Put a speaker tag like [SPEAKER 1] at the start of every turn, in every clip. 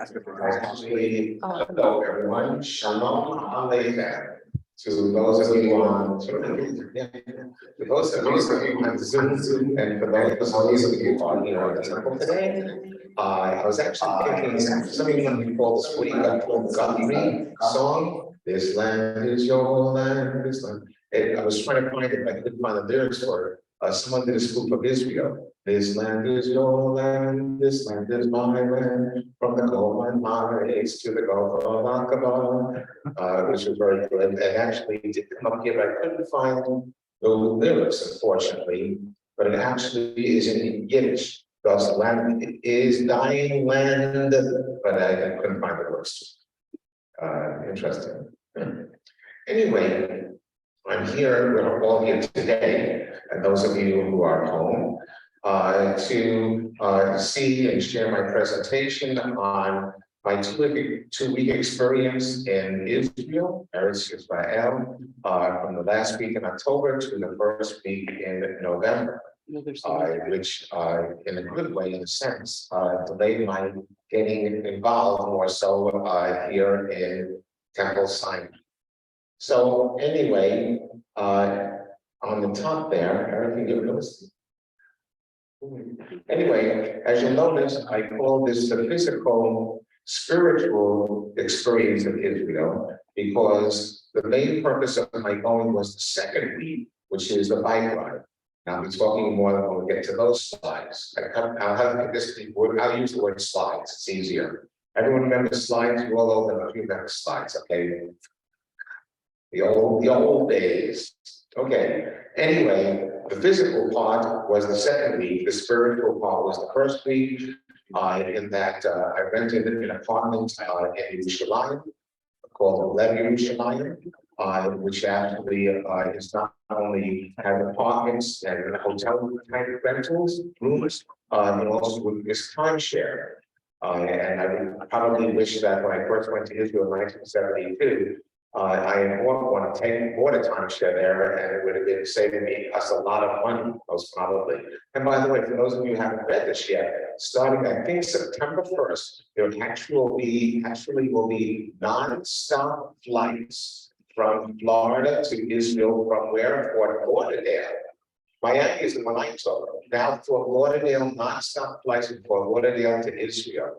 [SPEAKER 1] Actually, hello everyone, Shalom Aleichem. To those of you on, to those of you on Zoom, and for those of you on here on the temple today, I was actually thinking, something before this week, I pulled the song, "This land is your land, this land." I was trying to find it, but I couldn't find the lyrics for it. Someone did a spoof of Israel. This land is your land, this land is my land, from the Golan Heights to the Gulf of Aqaba, which was very good. And actually did come up here, but I couldn't find the lyrics, unfortunately, but it actually is in Yiddish. Because the land is dying land, but I couldn't find the words. Interesting. Anyway, I'm here, we're all here today, and those of you who are home, to see and share my presentation on my two-week experience in Israel, Eretz Israel, from the last week in October to the first week in November. Which in a good way, in a sense, delayed my getting involved more so here in Temple Sinai. So anyway, on the top there, everything you notice. Anyway, as you'll notice, I call this the physical, spiritual experience of Israel, because the main purpose of my going was the second week, which is the bike ride. Now, I'll be talking more when we'll get to those slides. I'll use the word slides, it's easier. Everyone remember slides? You all know them, if you remember slides, okay? The old days. Okay. Anyway, the physical part was the second week. The spiritual part was the first week. In that I rented an apartment in Yerushalayim called Lev Yerushalayim, which actually is not only has apartments and hotel type rentals, rooms, but also with this timeshare. And I would probably wish that when I first went to Israel in 1972, I had bought a timeshare there, and it would have been saving us a lot of money, most probably. And by the way, for those of you who haven't read this yet, starting I think September 1st, there actually will be non-stop flights from Florida to Israel from where? Fort Lauderdale. Miami is in Malito. Now Fort Lauderdale, non-stop flights from Fort Lauderdale to Israel.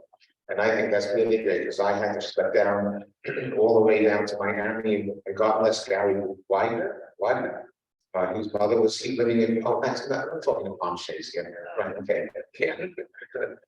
[SPEAKER 1] And I think that's really great, because I had to step down all the way down to Miami, and God bless Gary Widener, whose mother was living in, that's not, I'm talking to Palm Shades again, right, okay.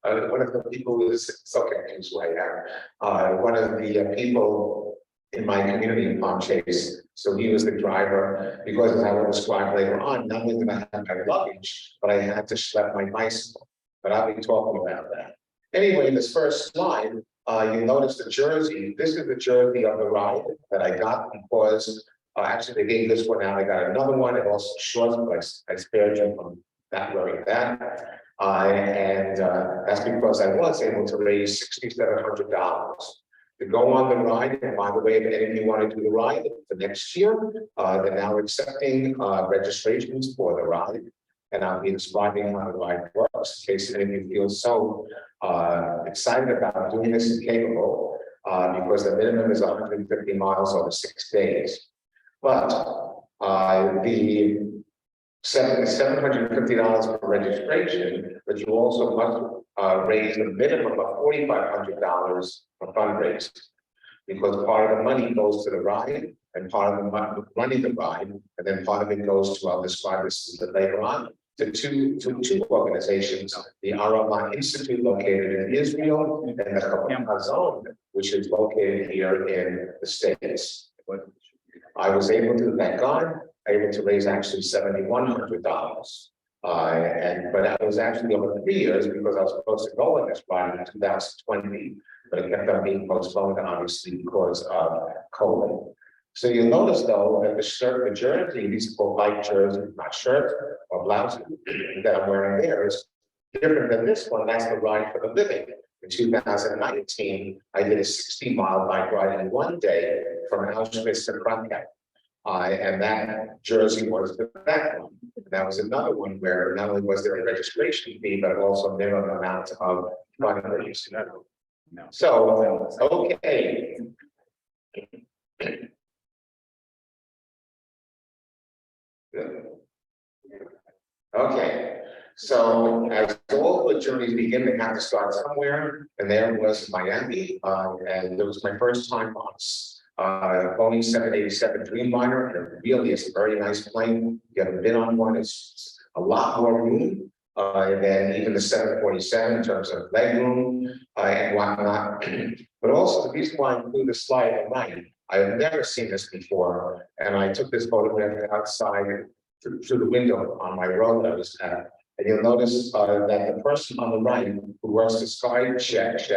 [SPEAKER 1] One of the people who is so confused right now, one of the people in my community in Palm Shades, so he was the driver, because as I will describe later on, not only did I have my luggage, but I had to schlep my bicycle, but I'll be talking about that. Anyway, in this first slide, you notice the jersey. This is the jersey of the ride that I got, because actually they gave this one out. I got another one, and also shorts, but I spared you from not wearing that. And that's because I was able to raise $6,700 to go on the ride. And by the way, if any of you want to do the ride for next year, they're now accepting registrations for the ride. And I'll be describing how the ride works, in case any of you feel so excited about doing this and capable, because the minimum is 150 miles over 6 days. But the $750 for registration, but you also must raise a minimum of $4,500 for fundraising, because part of the money goes to the ride, and part of the money running the ride, and then part of it goes to, I'll describe this later on, to two organizations, the Arama Institute located in Israel, and the Chabad Hazon, which is located here in the States. I was able to, thank God, able to raise actually $7,100. But that was actually over 3 years, because I was supposed to go on this ride in 2020, but it kept on being postponed, obviously, because of COVID. So you'll notice though that the jersey, these are called light jerseys, not shirt or blouse that I'm wearing there, is different than this one. That's the ride for the living. In 2019, I did a 60-mile bike ride in one day from Auschwitz to Krakow. And that jersey was the that one. That was another one where not only was there a registration fee, but also minimum amount of fundraising.
[SPEAKER 2] No.
[SPEAKER 1] So, okay. Okay, so as all the journeys begin, they have to start somewhere, and there was Miami, and it was my first time on Boeing 787 Dreamliner, and it really is a very nice plane. If you haven't been on one, it's a lot more room than even the 747 in terms of leg room and whatnot. But also the reason why I include this slide at night, I've never seen this before, and I took this photograph outside through the window on my road that I was at. And you'll notice that the person on the right who works the sky chef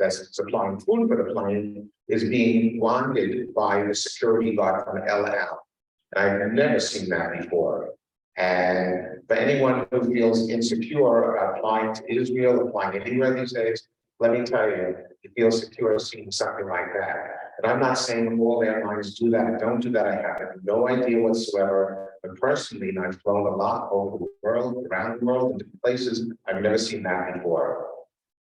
[SPEAKER 1] that's supplying food for the plane is being wanted by the security guard from El Al. And I've never seen that before. And for anyone who feels insecure about flying to Israel or flying anywhere these days, let me tell you, you feel secure seeing something like that. And I'm not saying all airlines do that. Don't do that. I have no idea whatsoever. But personally, I've flown a lot over the world, around the world, in different places. I've never seen that before.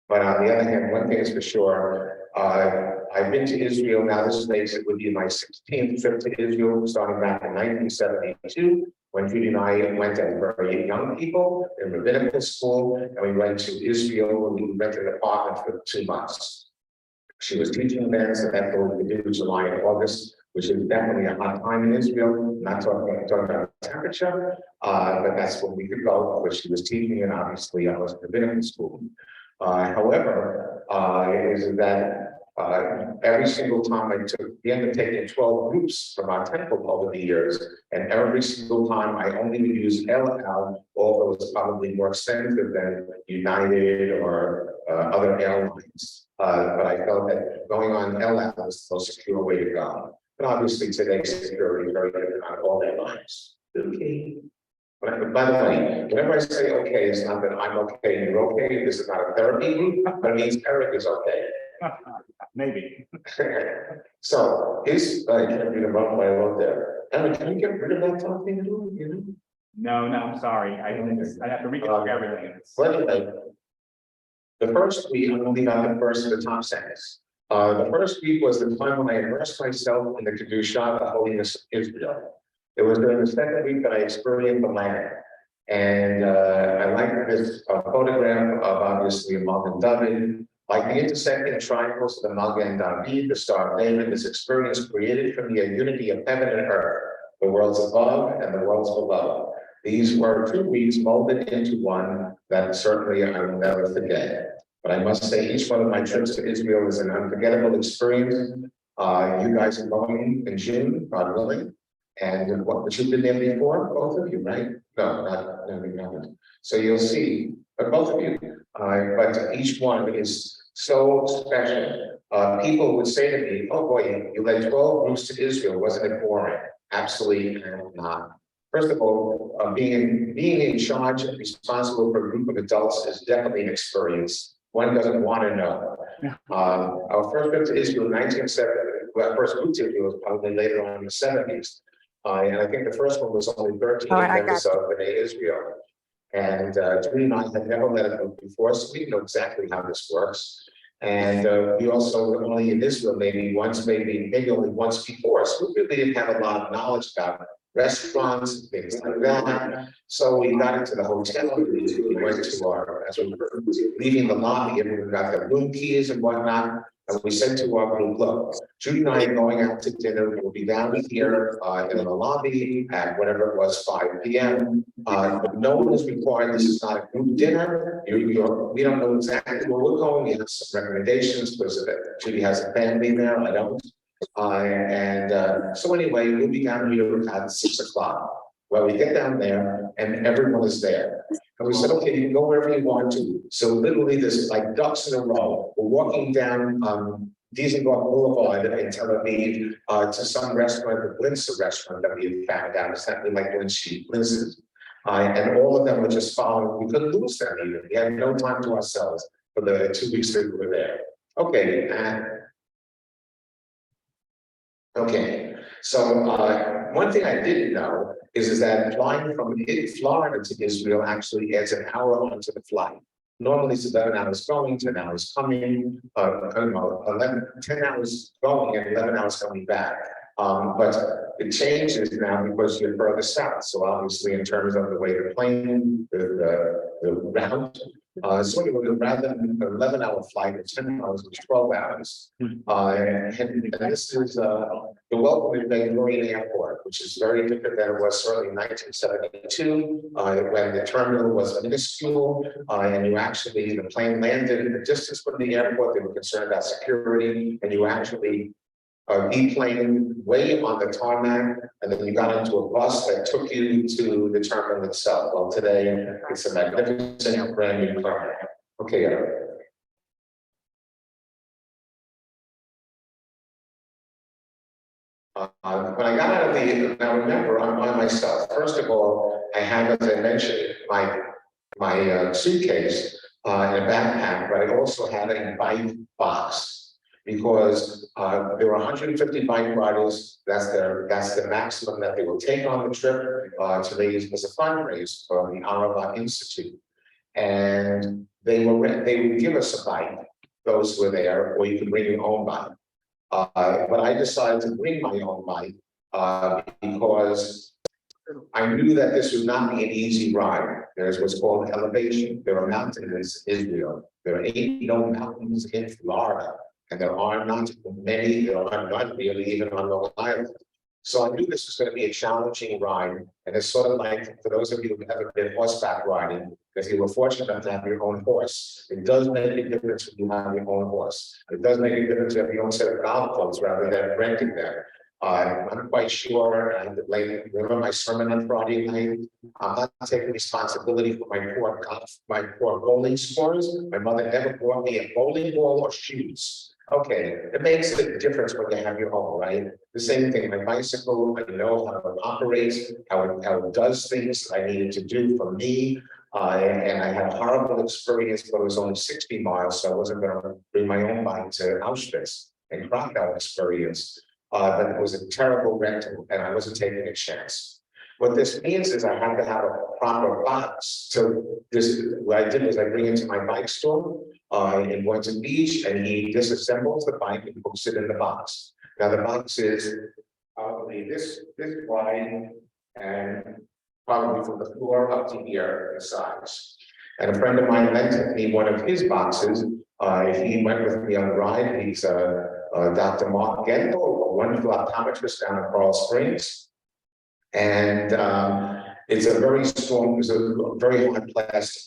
[SPEAKER 1] But on the other hand, one thing is for sure, I've been to Israel now. This makes it would be my 16th trip to Israel, starting back in 1972, when Judy and I went as very young people in rabbinical school, and we went to Israel, and we rented an apartment for 2 months. She was teaching then, so that's what we could do July and August, which is definitely a hot time in Israel. Not talking about temperature, but that's when we could go, because she was teaching, and obviously I was in rabbinical school. However, is that every single time we ended up taking 12 groups from our temple over the years, and every single time I only would use El Al, although it's probably more expensive than United or other airlines. But I felt that going on El Al was the most secure way to go. But obviously today's security is very different on all airlines. Okay. But by the way, whenever I say okay, it's not that I'm okay and you're okay. This is not a therapy group, but it means Eric is okay.
[SPEAKER 2] Maybe.
[SPEAKER 1] So his, I can't read about what I wrote there. Emma, can you get rid of that talking?
[SPEAKER 2] No, I'm sorry. I have to read everything.
[SPEAKER 1] Well, anyway, the first week, I'm only got the first of the top sentence. The first week was the time when I immersed myself in the Kedusha, the holiness of Israel. It was during the second week that I experienced the land. And I like this photograph of obviously Magen David, like the intersecting triangles of the Magen David, the Star of David, this experience created from the unity of heaven and earth, the worlds above and the worlds below. These were 2 weeks molded into one that certainly I will never forget. But I must say, each one of my trips to Israel is an unforgettable experience. You guys are going in June, God willing. And but you've been there before, both of you, right? No, you haven't. So you'll see, but both of you. But each one is so special. People would say to me, "Oh boy, you led 12 groups to Israel. Wasn't it boring?" Absolutely not. First of all, being in charge and responsible for a group of adults is definitely an experience one doesn't want to know. Our first trip to Israel in 1970, well, our first group to Israel was probably later on in the 70s. And I think the first one was only 13 members of B'nai Israel. And Judy and I had never led a group before, so we know exactly how this works. And we also were only in Israel maybe only once before. So we really didn't have a lot of knowledge about restaurants and things like that. So we got into the hotel, we went to as we were leaving the lobby, everyone got their room keys and whatnot. And we said to our group, look, Judy and I are going out to dinner. We'll be down here in the lobby at whatever it was, 5 p.m. But no one is required. This is not a group dinner. We don't know exactly where we're going. We have some recommendations because Judy has a family there. I don't. So anyway, we'll be down here at 6 o'clock. Well, we get down there and everyone is there. And we said, okay, you can go wherever you want to. So literally there's like ducks in a row. We're walking down Dizengoff Boulevard in Tel Aviv to some restaurant, the Blinzer restaurant that we had found out. It's not really like Blinz's. And all of them were just following. We couldn't lose them even. We had no time to ourselves for the 2 weeks that we were there. Okay. So one thing I didn't know is that flying from Florida to Israel actually adds an hour onto the flight. Normally it's 11 hours going, 10 hours coming, 10 hours going and 11 hours coming back. But it changes now because you're further south. So obviously in terms of the way the plane, the route, sort of rather than an 11-hour flight, or 10 hours, it was 12 hours. And this is the welcome at Delray Airport, which is very different than it was certainly in 1972, when the terminal was minuscule, and you actually, the plane landed in the distance from the airport. They were concerned about security, and you actually deplaned way on the tarmac, and then you got into a bus that took you to the terminal itself. Well, today it's a magnificent brand new terminal. Okay, when I got out of the, now remember, I'm by myself. First of all, I have, as I mentioned, my suitcase in a backpack, but I also had a bike box. Because there were 150 bike riders. That's the maximum that they will take on the trip to raise as a fundraiser for the Arava Institute. And they would give us a bike, those who were there, or you could bring your own bike. But I decided to bring my own bike because I knew that this would not be an easy ride. There's what's called elevation. There are mountains in Israel. There are 8 known mountains in Florida. And there are not many, there are not really even on Long Island. So I knew this was going to be a challenging ride. And it's sort of like, for those of you who've ever been horseback riding, if you were fortunate enough to have your own horse, it does make a difference when you have your own horse. It does make a difference if you own a set of golf clubs rather than renting them. I'm quite sure, and remember my sermon on Friday night, I'm not taking responsibility for my poor bowling scores. My mother never bought me a bowling ball or shoes. Okay, it makes a difference when you have your own, right? The same thing, my bicycle, I know how it operates, how it does things that I needed to do for me. And I had a horrible experience, but it was only 60 miles, so I wasn't going to bring my own bike to Auschwitz and Krakow experience. But it was a terrible rental, and I wasn't taking a chance. What this means is I had to have a proper box. So what I did was I bring it to my bike store in Boynton Beach, and he disassembles the bike and puts it in the box. Now the box is probably this wide and probably from the floor up to here in size. And a friend of mine lent me one of his boxes. He went with me on a ride. He's Dr. Mark Gendel, a wonderful optometrist down in Coral Springs. And it's a very strong, it's a very hard plastic.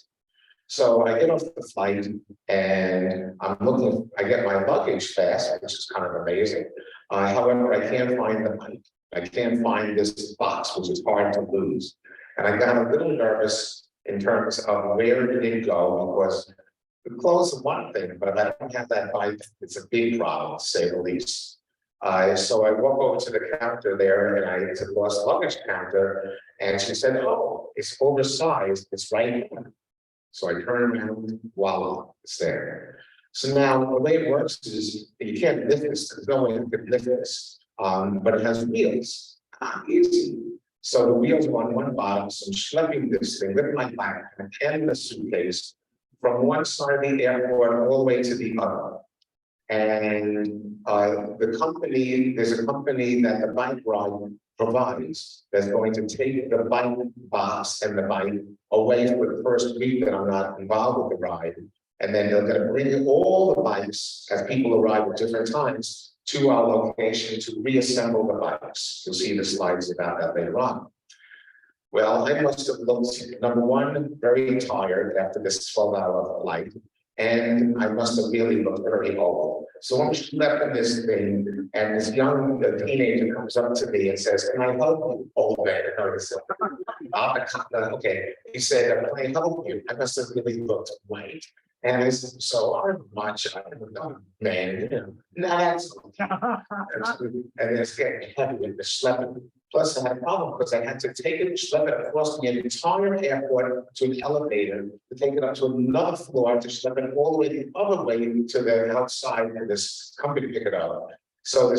[SPEAKER 1] So I get off the flight and I get my luggage fast, which is kind of amazing. However, I can't find the bike. I can't find this box, which is hard to lose. And I got a little nervous in terms of where did it go, because the clothes are one thing, but if I don't have that bike, it's a big problem, to say the least. So I walk over to the counter there, and it's a lost luggage counter, and she said, "Oh, it's oversized, it's right here." So I turn around, voila, it's there. So now the way it works is you can't lift this, there's no way you can lift this, but it has wheels. Easy. So the wheels are on one bottom, so I'm schlepping this thing with my backpack and the suitcase from one side of the airport all the way to the other. And there's a company that the bike ride provides that's going to take the bike box and the bike away for the first week that I'm not involved with the ride. And then they're going to bring all the bikes as people arrive at different times to our location to reassemble the bikes. You'll see the slides about that later on. Well, I must have looked, number one, very tired after this 12-hour flight. And I must have really looked very old. So I'm schlepping this thing, and this young teenager comes up to me and says, "Can I help you?" Old man, I said, okay. He said, "Can I help you?" I must have really looked white. And I said, "So I'm much, I don't know, man, you know, no, that's and it's getting heavy with the schlepping. Plus, I had a problem because I had to take it, schlep it across the entire airport to an elevator, to take it up to another floor, to schlep it all the way the other way to the outside of this company to pick it up. So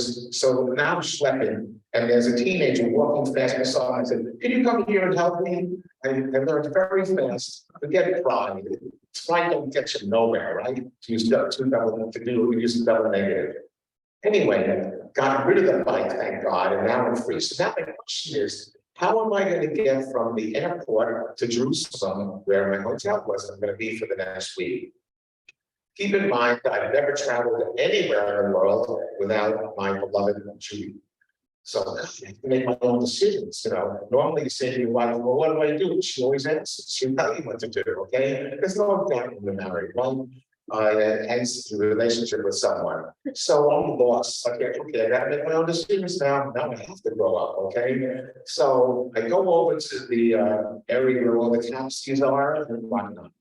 [SPEAKER 1] now I'm schlepping, and there's a teenager walking fast beside me. I said, "Can you come here and help me?" I learned very fast. Forget pride. Pride don't get you nowhere, right? To use double negative. Anyway, got rid of the bike, thank God, and now I'm free. So now my question is, how am I going to get from the airport to Jerusalem, where my hotel was? I'm going to be for the next week. Keep in mind that I've never traveled anywhere in the world without my beloved Judy. So I have to make my own decisions. Normally you say to your wife, "Well, what do I do?" She always answers. She'll tell you what to do. Okay, there's no doubt in the married one. Hence the relationship with someone. So I'm lost. Okay, I gotta make my own decisions now. Now I have to grow up. Okay, so I go over to the area where all the taxis are and whatnot.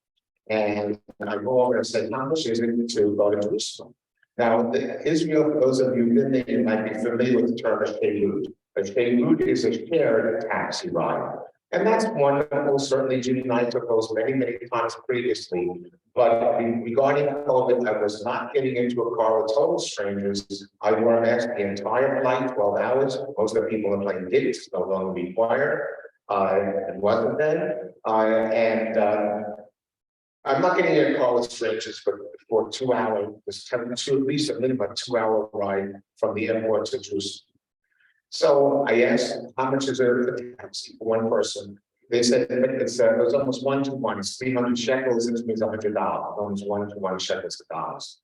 [SPEAKER 1] And I go over and say, "How much is it to go to Jerusalem?" Now, Israel, for those of you who've been there, you might be familiar with the term shaylut. A shaylut is a shared taxi ride. And that's wonderful. Certainly, Judy and I took those many, many times previously. But regarding COVID, I was not getting into a car with total strangers. I wore a mask the entire flight, 12 hours. Most of the people in the plane did. It's no longer required. It wasn't then. I'm not getting in a car with strangers, but for 2 hours, at least a minimum 2 hour ride from the airport to Jerusalem. So I asked, "How much is a taxi for one person?" They said it was almost 1-to-1. It's 300 shekels, which means $100. Almost 1-to-1 shekels to dollars.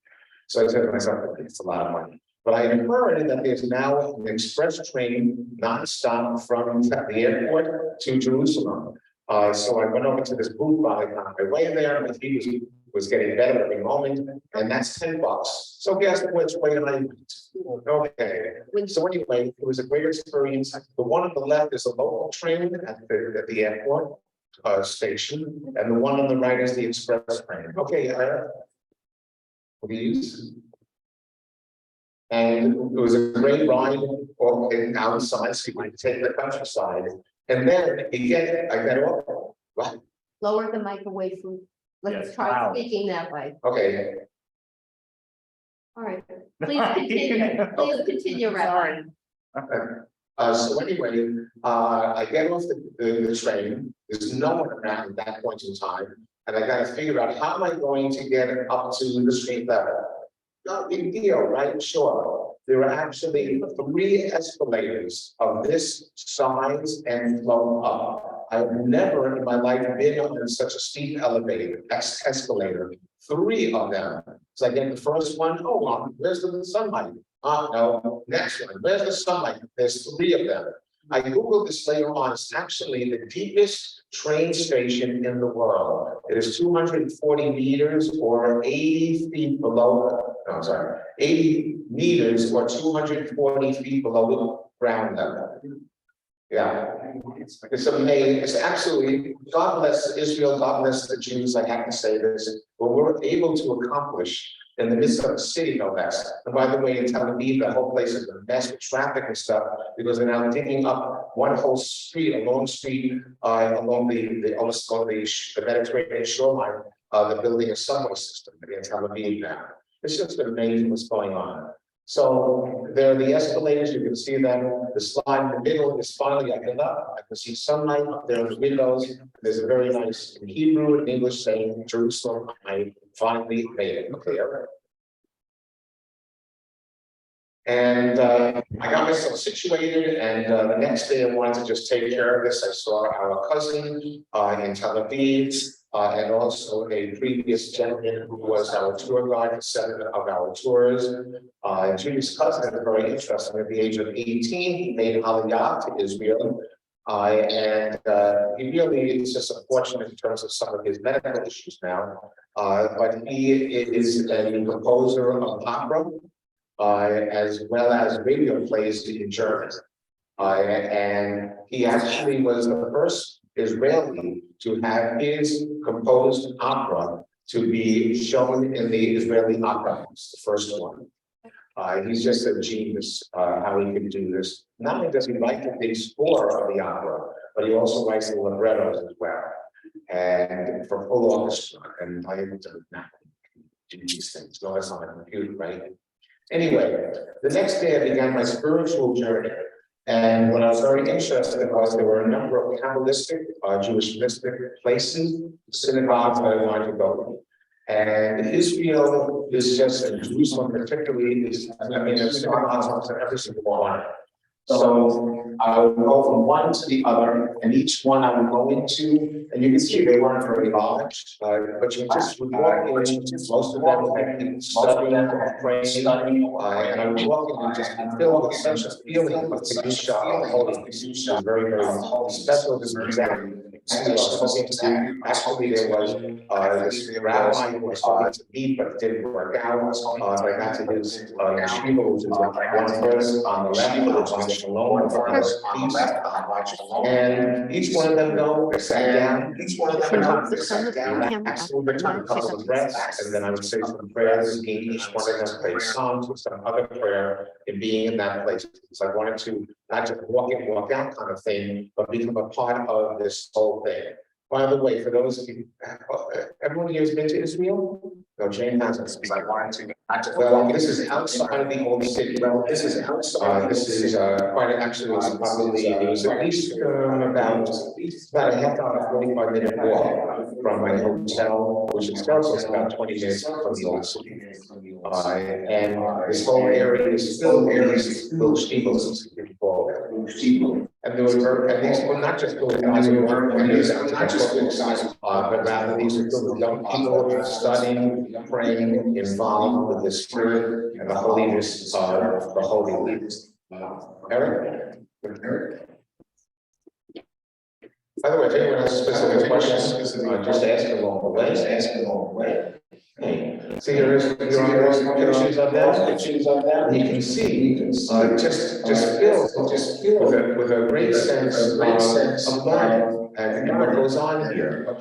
[SPEAKER 1] So I said to myself, "It's a lot of money." But I heard that there's now an express train nonstop from the airport to Jerusalem. So I went over to this booth while I found my way there. My feet was getting better every moment, and that's $10. So guess which way I went? Okay. So anyway, it was a great experience. The one on the left is a local train at the airport station, and the one on the right is the express train. Okay, please. And it was a great ride outside, so you could take the countryside. And then I got off. What?
[SPEAKER 3] Lower the mic away from, let's
[SPEAKER 2] Yes,
[SPEAKER 3] try
[SPEAKER 2] wow.
[SPEAKER 3] speaking that way.
[SPEAKER 1] Okay.
[SPEAKER 3] All right, please continue, please continue, Rabbi.
[SPEAKER 1] So anyway, I get off the train. There's no one around at that point in time. And I got to figure out, how am I going to get up to the street level? No big deal, right? Sure. There are actually 3 escalators of this size and flow up. I've never in my life been on such a steep escalator. 3 of them. So I get the first one. Oh, well, where's the sunlight? No. Next one. Where's the sunlight? There's 3 of them. I Googled this later on. It's actually the deepest train station in the world. It is 240 meters or 80 feet below. No, sorry, 80 meters or 240 feet below ground level. Yeah, it's amazing. It's absolutely, God bless Israel, God bless the Jews. I have to say this, but we're able to accomplish in the midst of a city, no less. And by the way, in Tel Aviv, the whole place is a mess with traffic and stuff, because they're now digging up one whole street, a long street, along the Mediterranean shoreline, the building a subway system in Tel Aviv now. It's just amazing what's going on. So there are the escalators, you can see them. The slide in the middle is finally, I get up, I can see sunlight up there in the windows. There's a very nice in Hebrew and English saying, "Jerusalem, I finally made it." Okay, all right. And I got myself situated, and the next day I wanted to just take care of this. I saw our cousin in Tel Aviv, and also a previous gentleman who was our tour guide for 7 of our tours. Judy's cousin is very interesting. At the age of 18, he made Aliyah to Israel. And he really is just unfortunate in terms of some of his medical issues now. But he is a composer of opera, as well as radio plays in German. And he actually was the first Israeli to have his composed opera to be shown in the Israeli Opera House, the first one. He's just a genius, how he can do this. Not only does he write the big score of the opera, but he also writes the librettos as well, and for full orchestra. And I am to do these things. No, that's on a computer, right? Anyway, the next day I began my spiritual journey. And what I was very interested in was there were a number of Kabbalistic, Jewish mystic places, synagogues that I wanted to go to. And Israel is just, and Jerusalem particularly, is, I mean, there's synagogues almost in every single one. So I would go from one to the other, and each one I would go into, and you can see they weren't very large, but you just would walk in, most of them had people studying or praying, and I would walk in and just be filled with such a feeling of kedusha, of holiness. It was very, very special. This was actually there was this rabbi who was supposed to meet, but it didn't work out. So I got to his yeshiva, which is one verse on the left, which is alone, and each one of them though, they sat down, each one of them sat down, actually they took a couple of breaths, and then I would say some prayers, and each one of them played songs with some other prayer in being in that place. So I wanted to not just walk in, walk out kind of thing, but become a part of this whole thing. By the way, for those of you, everyone here has been to Israel? No, Jane hasn't. I wanted to. Well, this is outside of the old city. Well, this is outside. This is quite actually, it's probably, it was at least about a half hour, 45-minute walk from my hotel, which itself is about 20 minutes from the old city. And this whole area is filled with these little steeples, if you call them. And there were, and these were not just little guys who were not just little guys, but rather these are little young people studying, praying, involved with the spirit and the holiness of the holy leaders. Eric? By the way, if anyone has specific questions, just ask them along the way. Hey, see, here is pictures of them. You can see, just filled with a great sense of love and what goes on here. I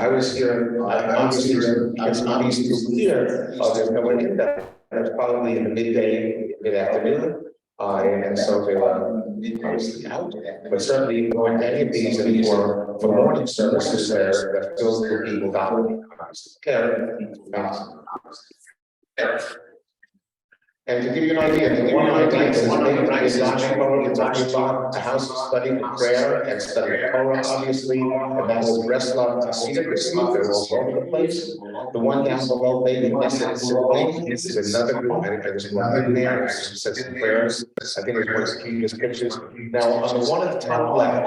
[SPEAKER 1] was here, obviously, you can see these two here. There's no one in there. That's probably in the mid-afternoon. And so they were obviously out, but certainly going to any of these anymore for morning services that fills the people down. And to give you an idea, the one idea is talking about a house of study and prayer and study of Torah, obviously, and that was Breslov to see the Christmas, they're all over the place. The one down below, Baby is another group, and there's one in there, who says some prayers. I think it's one of the cutest pictures. Now, on the one at the top left,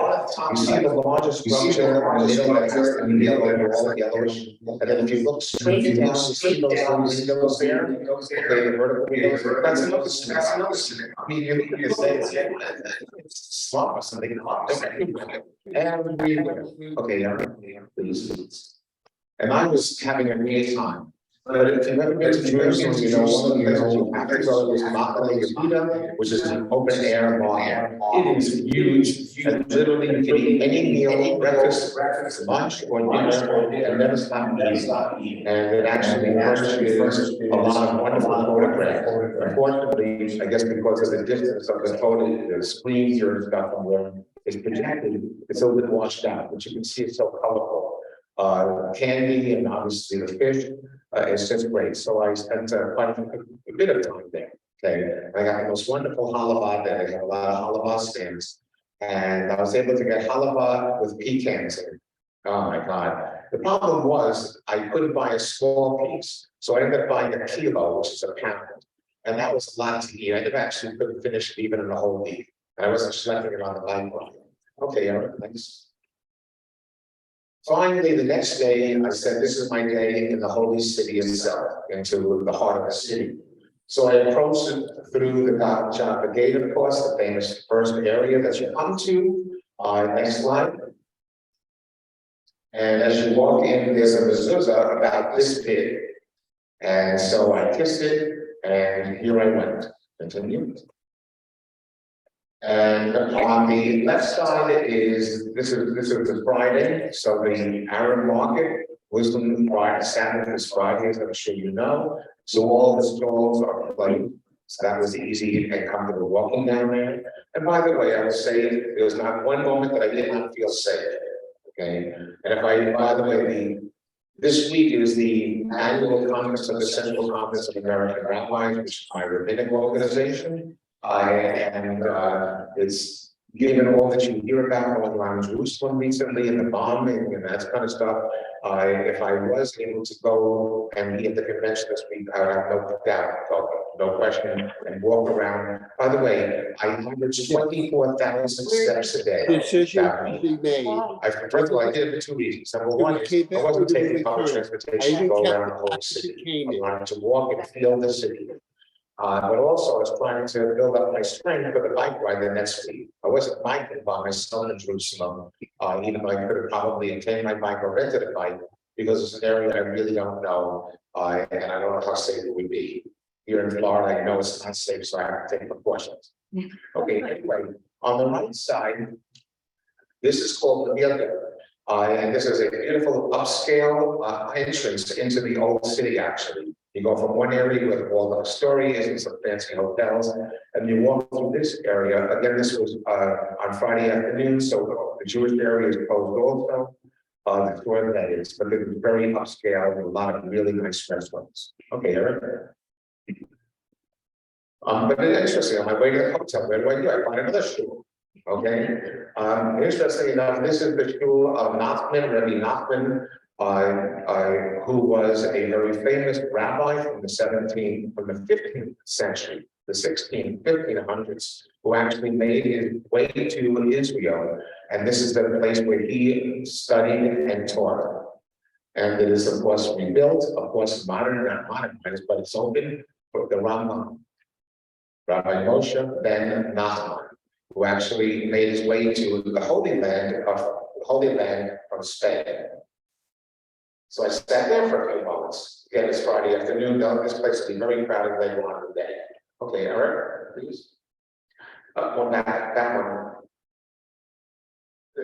[SPEAKER 1] you see the largest structure in the middle that has to be yellow and all yellowish. And then if you look straight down, you see those windows there, okay, the vertical windows. That's another synagogue. I mean, you say it's slop or something. Everywhere. Okay, yeah, please. And I was having a great time. But if you've ever been to Jerusalem, you know one of the places you have to go is Makale Yehuda, which is an open air market. It is huge, and literally you can eat any meal, breakfast, lunch, or dinner, and never stop eating. And it actually furnishes a lot of wonderful photographs. Unfortunately, I guess because of the distance of the photo, the screen here and stuff from where it's projected, it's a little washed out, but you can see it's so colorful. Candy and obviously the fish. It's just great. So I spent quite a bit of time there. Okay, I got the most wonderful halava there. They have a lot of halava stands, and I was able to get halava with pecans in it. Oh my God! The problem was I couldn't buy a small piece, so I ended up buying a kilo, which is a pound, and that was a lot to eat. I never actually couldn't finish it even in a whole week. I wasn't schlepping it on the bike. Okay, Eric, thanks. Finally, the next day, I said, this is my day in the holy city itself, into the heart of the city. So I approached it through the gate, of course, the famous first area that you come to. Next slide. And as you walk in, there's a mezuzah about this big. And so I kissed it, and here I went. Continue. And on the left side is this is the Friday, so the Arab market, Wisdom Friday, Sabbath is Friday, as I'm sure you know. So all the stalls are closed. So that was easy and comfortable walking down there. And by the way, I will say there was not one moment that I did not feel safe. Okay. And if I, by the way, This week is the annual conference of the Central Conference of American Rabbis, which is my rabbinic organization. It's given all that you hear about going around Jerusalem recently and the bombing and that kind of stuff. If I was able to go and be at the convention this week, I would have no doubt, no question, and walk around. By the way, I average 24,000 steps a day.
[SPEAKER 4] Decision to be made.
[SPEAKER 1] First of all, I did it for two reasons. Number one is I wasn't taking public transportation to go around the whole city. I wanted to walk and feel the city. But also I was trying to build up my strength for the bike ride the next week. I wasn't biking by myself in Jerusalem, even though I could have probably obtained my bike or rented a bike, because it's an area I really don't know, and I don't know how safe it would be. Here in Florida, I know it's not safe, so I have to take precautions. Okay, anyway, on the right side, this is called the Delray. And this is a beautiful upscale entrance into the old city, actually. You go from one area with all the stories and some fancy hotels, and you walk through this area. Again, this was on Friday afternoon, so the Jewish area is closed also. The store that is, but it was very upscale with a lot of really nice restaurants. Okay, Eric. But it's interesting, on my way to the hotel, where do I do? I find another shul. Okay. Interesting enough, this is the shul of Nachman, Rabbi Nachman, who was a very famous rabbi from the 15th century, the 1500s, who actually made his way to Israel. And this is the place where he studied and taught. And it is, of course, rebuilt, of course, modern, not modernized, but it's open for the Rambam, Rabbi Moshe ben Nachman, who actually made his way to the Holy Land from Spain. So I sat there for a few moments. Again, it's Friday afternoon. This place will be very crowded later on in the day. Okay, Eric, please. One back, that one.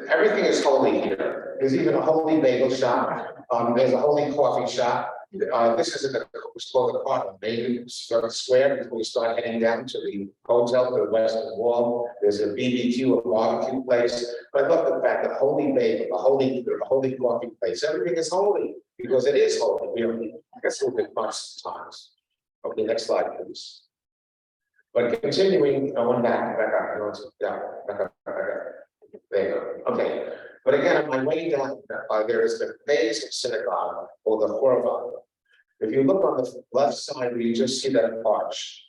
[SPEAKER 1] Everything is holy here. There's even a holy bagel shop. There's a holy coffee shop. This is in the main square before we start heading down to the hotel to the western wall. There's a BBQ, a barbecue place. But I love the fact that holy bagel, the holy coffee place, everything is holy because it is holy. Really, I guess a little bit much sometimes. Okay, next slide, please. But continuing, one back up. Yeah, back up. There you go. Okay. But again, on my way down, there is the amazing synagogue called the Horva. If you look on the left side, you just see that arch.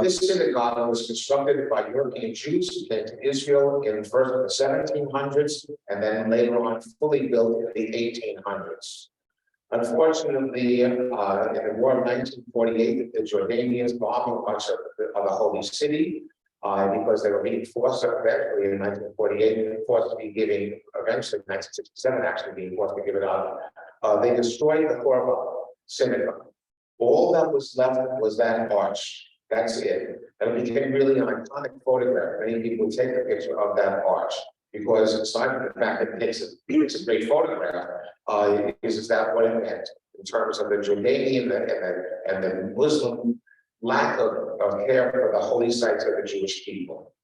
[SPEAKER 1] This synagogue was constructed by European Jews who came to Israel in first in the 1700s, and then later on fully built in the 1800s. Unfortunately, in the war of 1948, the Jordanians bombed much of the holy city. Because they were being forced eventually in 1948, forced to be giving, eventually 1967 actually being forced to give it up. They destroyed the Horva synagogue. All that was left was that arch. That's it. And it became really an iconic photograph. Many people would take a picture of that arch because aside from the fact that it's a great photograph, is that what it meant in terms of the Jordanian and the Muslim lack of care for the holy sites of the Jewish people.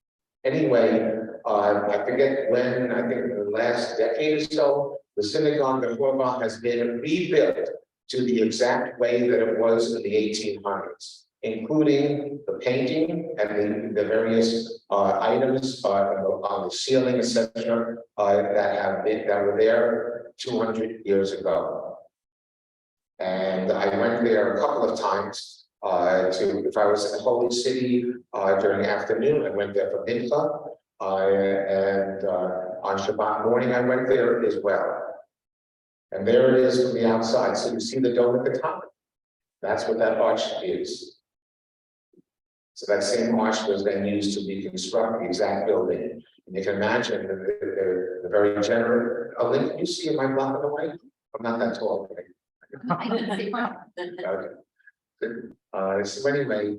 [SPEAKER 1] Anyway, I forget when, I think in the last decade or so, the synagogue, the Horva, has been rebuilt to the exact way that it was in the 1800s, including the painting and the various items on the ceiling, etc., that were there 200 years ago. And I went there a couple of times. If I was in the Holy City during the afternoon, I went there for Mincha, and on Shabbat morning I went there as well. And there it is from the outside. So you see the dome at the top. That's what that arch is. So that same arch was then used to reconstruct the exact building. And you can imagine the very generous. Lynn, can you see in my black and white? I'm not that tall.
[SPEAKER 3] I can see one.
[SPEAKER 1] Okay. So anyway,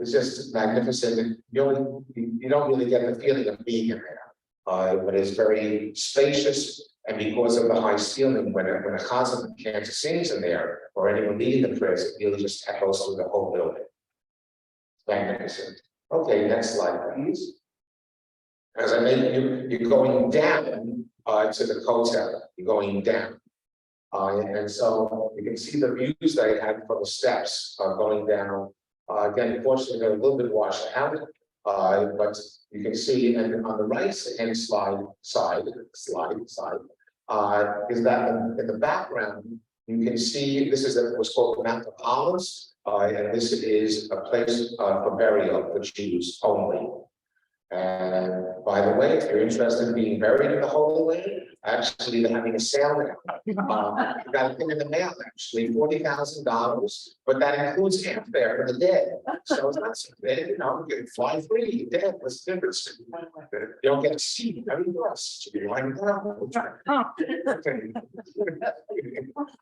[SPEAKER 1] it's just magnificent. You don't really get the feeling of being in there, but it's very spacious. And because of the high ceiling, when a chazan can't sings in there, or anyone leading the prayers, it really just echoes through the whole building. It's magnificent. Okay, next slide, please. As I mentioned, you're going down to the hotel. You're going down. And so you can see the views they had from the steps going down. Again, unfortunately, they're a little bit washed out, but you can see, and on the right hand slide is that in the background, you can see this is what's called the Mount of Olives, and this is a place for burial for Jews only. And by the way, if you're interested in being buried in the Holy Land, actually they're having a sale now. You got a thing in the mail, actually, $40,000, but that includes airfare for the dead. So it's not so bad, you know, you can fly free, you're dead, what's the difference? You don't get a seat, everything else, you lying down.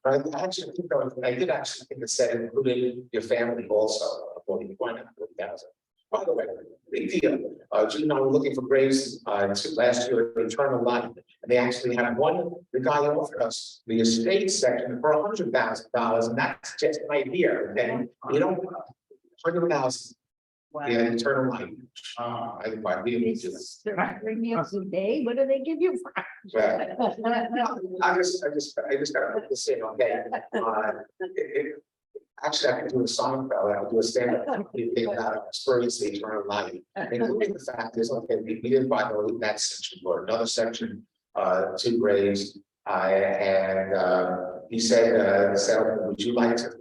[SPEAKER 1] I did actually think it said included your family also, $40,000. By the way, big deal. Gene and I were looking for graves last year at Eternal Life, and they actually had one. The guy offered us the estate section for $100,000, and that's just an idea. And you know, 100,000. Yeah, Eternal Life. I really just.
[SPEAKER 3] Bring me up today, what do they give you?
[SPEAKER 1] I just gotta put this in, okay? Actually, I could do a song about it. I'll do a stand-up about experiencing eternal life, including the fact is, okay, we didn't buy that section or another section, 2 graves. He said, would you like to?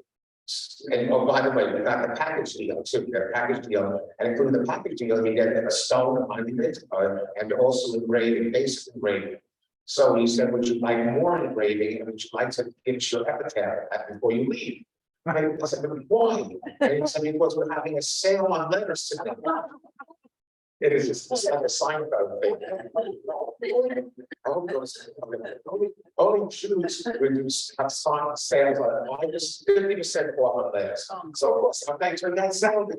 [SPEAKER 1] And oh, by the way, we got the package deal too. The package deal, and including the package deal, you get a stone monument and also engraving, basic engraving. So he said, would you like more engraving, and would you like to give your epitaph before you leave? I said, why? And he said, because we're having a sale on letters today. It is just like a sign about thing. Only Jews have signed sales on minus 50% off on letters. So of course, I'm thanks for that sound.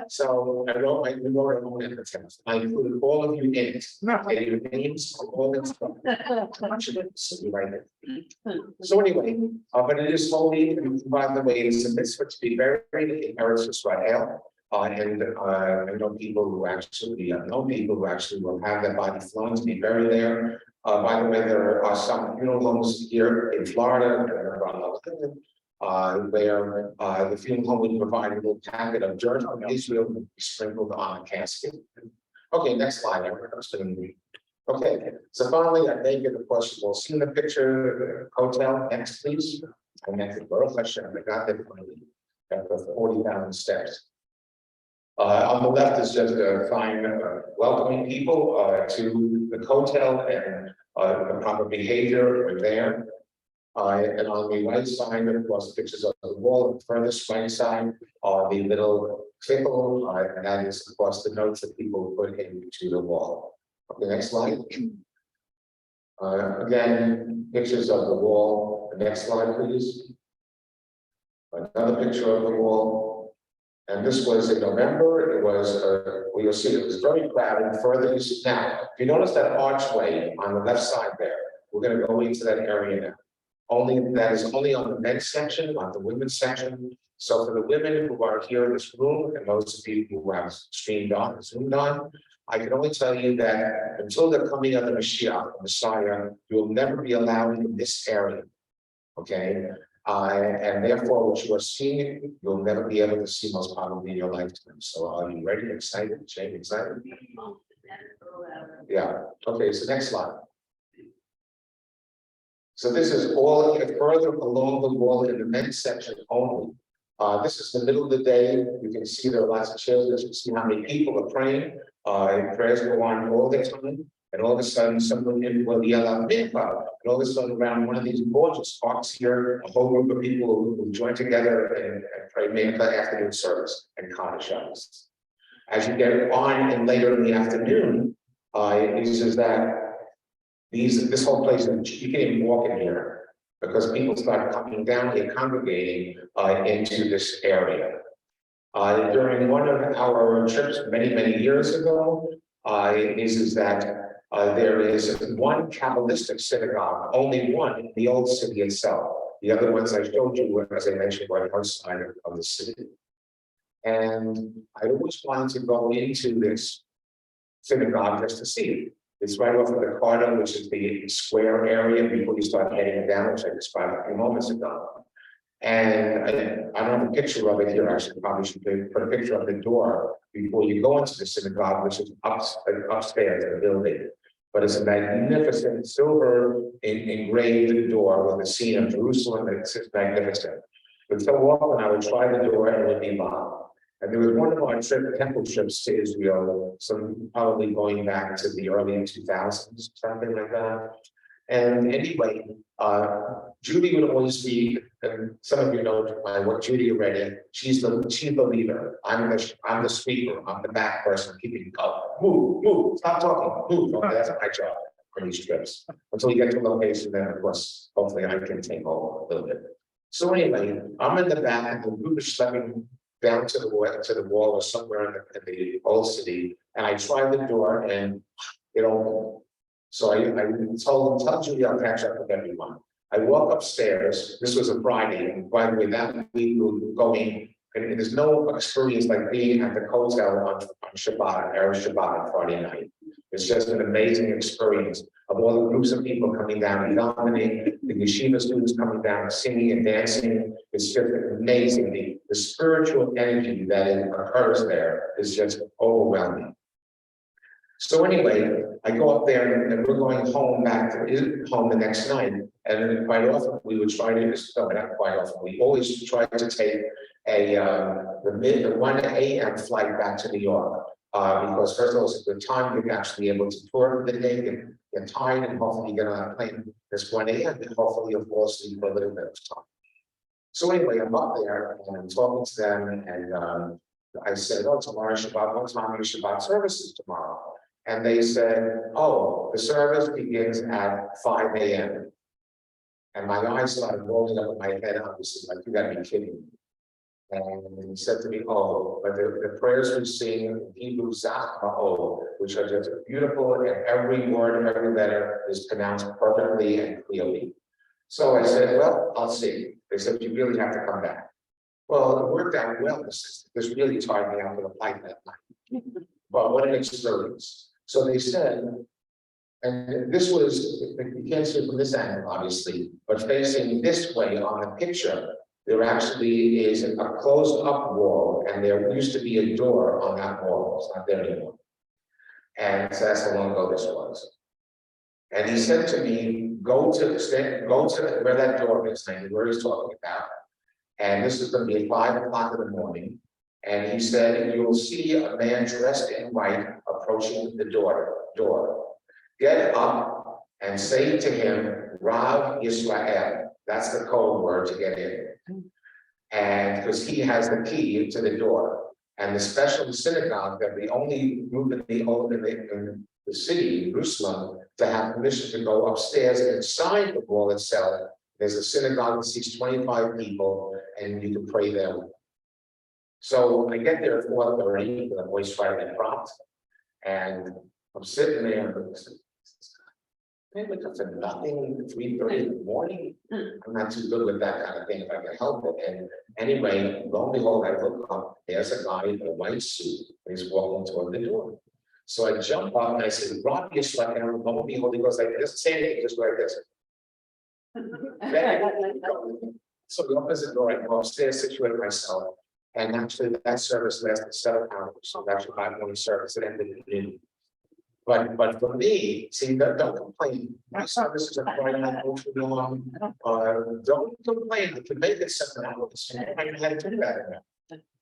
[SPEAKER 1] So I wrote my own epitaph. I included all of you in it. And your names, all that stuff. So anyway, but it is holy, and by the way, it's a mitzvah to be buried in Eretz Israel. And I know people who actually will have their body flown to be buried there. By the way, there are some funeral homes here in Florida, where the funeral home would provide a little packet of dirt from Israel and be sprinkled on a casket. Okay, next slide. Okay, so finally, I may get a question. We'll see in the picture, the hotel, next please. And next, Baruch Hashem, I got that finally, at the 40,000 steps. On the left is just fine welcoming people to the hotel and the proper behavior are there. And on the right side, of course, pictures of the wall. On the furthest right side are the little fickle, and that is, of course, the notes that people put into the wall. Okay, next slide. Again, pictures of the wall. The next slide, please. Another picture of the wall. And this was in November. It was, well, you'll see it was very crowded. Further, now, if you notice that archway on the left side there, we're going to go into that area now. That is only on the men's section, not the women's section. So for the women who are here in this room, and those of you who have streamed on, zoomed on, I can only tell you that until the coming of the Mashiach, the Messiah, you will never be allowed in this area. Okay. And therefore, what you are seeing, you'll never be able to see most probably in your lifetime. So are you ready, excited, Jane, excited? Yeah, okay, so next slide. So this is all further along the wall in the men's section only. This is the middle of the day. You can see there are lots of chairs. You can see how many people are praying. Prayers go on all the time. And all of a sudden, someone will yell out, Mikvah. And all of a sudden, around one of these gorgeous parks here, a whole group of people will join together and pray Mikvah afternoon service and Kaddish Shabbos. As you get on and later in the afternoon, is that this whole place, you can't even walk in here because people start coming down here, congregating into this area. During one of our trips many years ago, is that there is one Kabbalistic synagogue, only one in the old city itself. The other ones I showed you, as I mentioned, were outside of the city. And I always wanted to go into this synagogue just to see it. It's right off of the Carter, which is the square area before you start heading down, which I described a few moments ago. And I don't have a picture of it here, actually, probably should put a picture of the door before you go into the synagogue, which is upstairs in the building. But it's a magnificent silver engraved door with a scene of Jerusalem. It's magnificent. But so often I would try the door and it would be locked. And there was one of our temple trips to Israel, some probably going back to the early 2000s, something like that. And anyway, Judy would always be, and some of you know what Judy already. She's the leader. I'm the speaker. I'm the back person keeping up. Move, stop talking, move. Okay, that's my job for these trips. Until you get to the location, then of course, hopefully I can take over a little bit. So anyway, I'm in the back, and the group is stepping down to the wall or somewhere in the old city, and I tried the door and it opened. So I told them, tell Judy I'll catch up with everyone. I walk upstairs. This was a Friday, and by the way, that week we were going, and there's no experience like being at the hotel on Shabbat, Erev Shabbat on Friday night. It's just an amazing experience of all the groups of people coming down and davening, the yeshiva students coming down, singing and dancing. It's just amazing. The spiritual energy that occurs there is just overwhelming. So anyway, I go up there and we're going home home the next night. And quite often we would try to, no, not quite often, we always try to take the 1 a.m. flight back to New York. Because first of all, it's a good time to actually be able to tour for the day and get tired and hopefully get on a plane this 1 a.m. and hopefully you'll fall asleep for a little bit of time. So anyway, I'm up there and I'm talking to them and I said, oh, tomorrow's Shabbat, what time are Shabbat services tomorrow? And they said, oh, the service begins at 5 a.m. And my eyes started rolling up in my head, obviously, like, you gotta be kidding me. And he said to me, oh, but the prayers we sing in Hebrew, Zach-ma'o, which are just beautiful, and every word, every letter is pronounced perfectly and clearly. So I said, well, I'll see. They said, you really have to come back. Well, it worked out well. This really tired me out for the flight that night. But what an experience. So they said, and this was, you can't see it from this angle, obviously, but facing this way on the picture, there actually is a closed up wall, and there used to be a door on that wall. It's not there anymore. And so that's how long ago this was. And he said to me, go to where that door is, and where he's talking about. And this is going to be at 5 o'clock in the morning. And he said, you'll see a man dressed in white approaching the door. Get up and say to him, Rav Yisrael. That's the code word to get in. And because he has the key to the door. And the special synagogue, that the only group in the city, Jerusalem, to have permission to go upstairs inside the wall itself. There's a synagogue that seats 25 people, and you can pray there. So I get there at 4:30, because I'm always trying to get propped. And I'm sitting there, wake up for nothing at 3:30 in the morning. I'm not too good with that kind of thing if I can help it. And anyway, lo and behold, I look up, there's a guy in a white suit, and he's walking toward the door. So I jump up and I say, Rabbi, and lo and behold, he goes like this, say anything, just like this. So the opposite door, I go upstairs, situate myself. And actually that service lasted 7 hours. So that's my morning service, it ended in noon. But for me, see, don't complain. My services are quite long. Don't complain. You can make it 7 hours. I had to do that.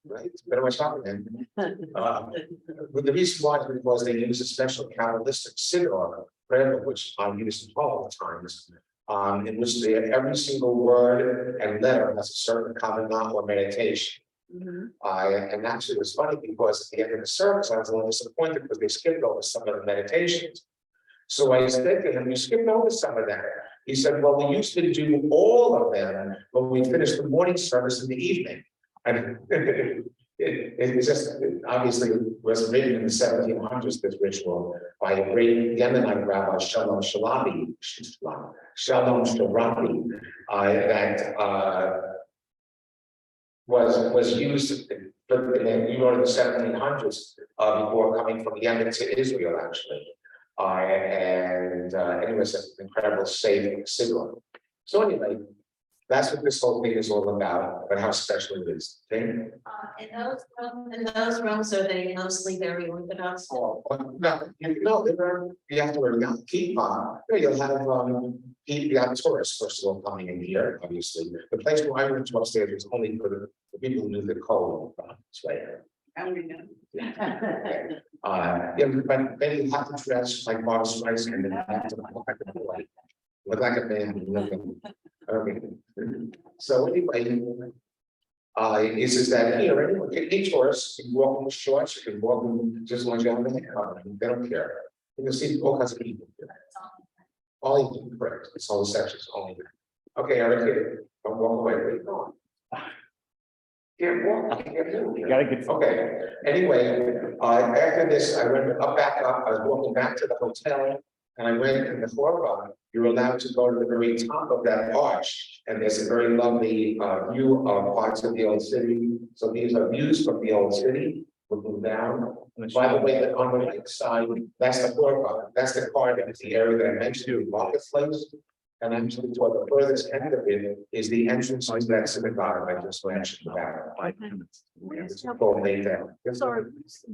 [SPEAKER 1] Right? Better watch out then. But the reason why is because they use a special Kabbalistic siddur prayer, which I use all the times, in which every single word and letter has a certain kavanah or meditation. And actually it was funny because at the end of the service, I was a little disappointed because they skipped over some of the meditations. So I said to him, you skipped over some of that. He said, well, we used to do all of them when we finished the morning service in the evening. And it just obviously was written in the 1700s, this ritual, by a great Yemenite rabbi, Shalom Shalabi, that was used in the 1700s before coming from Yemen to Israel, actually. And it was an incredible safe signal. So anyway, that's what this whole thing is all about, but how special it is. Okay?
[SPEAKER 4] In those rooms, are they mostly very Orthodox?
[SPEAKER 1] Oh, no, you have to keep you'll have you have tourists first of all coming in here, obviously. The place where I went to upstairs was only for the people who knew the code. It's right there.
[SPEAKER 4] How we know?
[SPEAKER 1] Yeah, but then you have to dress like Barbra Streisand and then you have to look like a man. Okay. So anyway, is that here, anyone can eat tourists, you can walk in with shorts, you can walk in just as long as you have the hair on, they don't care. You can see all kinds of people. All you can correct, it's all the sections, only. Okay, Eric, don't walk away, where you going? Can't walk, can't do.
[SPEAKER 2] You gotta get.
[SPEAKER 1] Okay, anyway, after this, I went back up, I was walking back to the hotel, and I went in the foreground. You're allowed to go to the very top of that arch, and there's a very lovely view of parts of the old city. So these are views from the old city, looking down. By the way, on the right side, that's the foreground, that's the car, that's the area that I mentioned, the marketplace. And actually, toward the furthest end of it is the entrance to that synagogue I just mentioned about. It's called Maytown.
[SPEAKER 3] Sorry,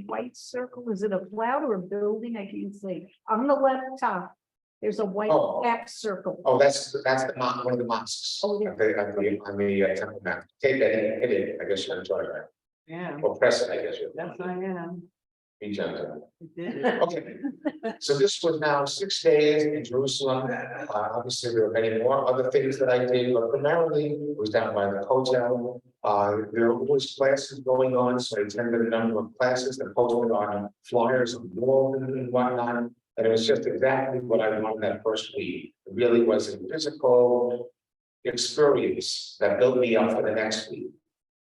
[SPEAKER 3] white circle, is it a cloud or a building? I can't see. On the left top, there's a white
[SPEAKER 1] Oh.
[SPEAKER 3] X circle.
[SPEAKER 1] Oh, that's one of the mosques.
[SPEAKER 3] Oh, yeah.
[SPEAKER 1] On the temple mount. Take that, hit it, I guess you're enjoying that.
[SPEAKER 4] Yeah,
[SPEAKER 1] Or press it, I guess you're.
[SPEAKER 4] that's I am.
[SPEAKER 1] Be gentle.
[SPEAKER 4] You did.
[SPEAKER 1] Okay, so this was now 6 days in Jerusalem. Obviously, there were many more other things that I did, but primarily it was down by the hotel. There was classes going on, so I attended a number of classes that posted on flyers on the wall and whatnot. And it was just exactly what I wanted that first week. It really was a physical experience that built me up for the next week.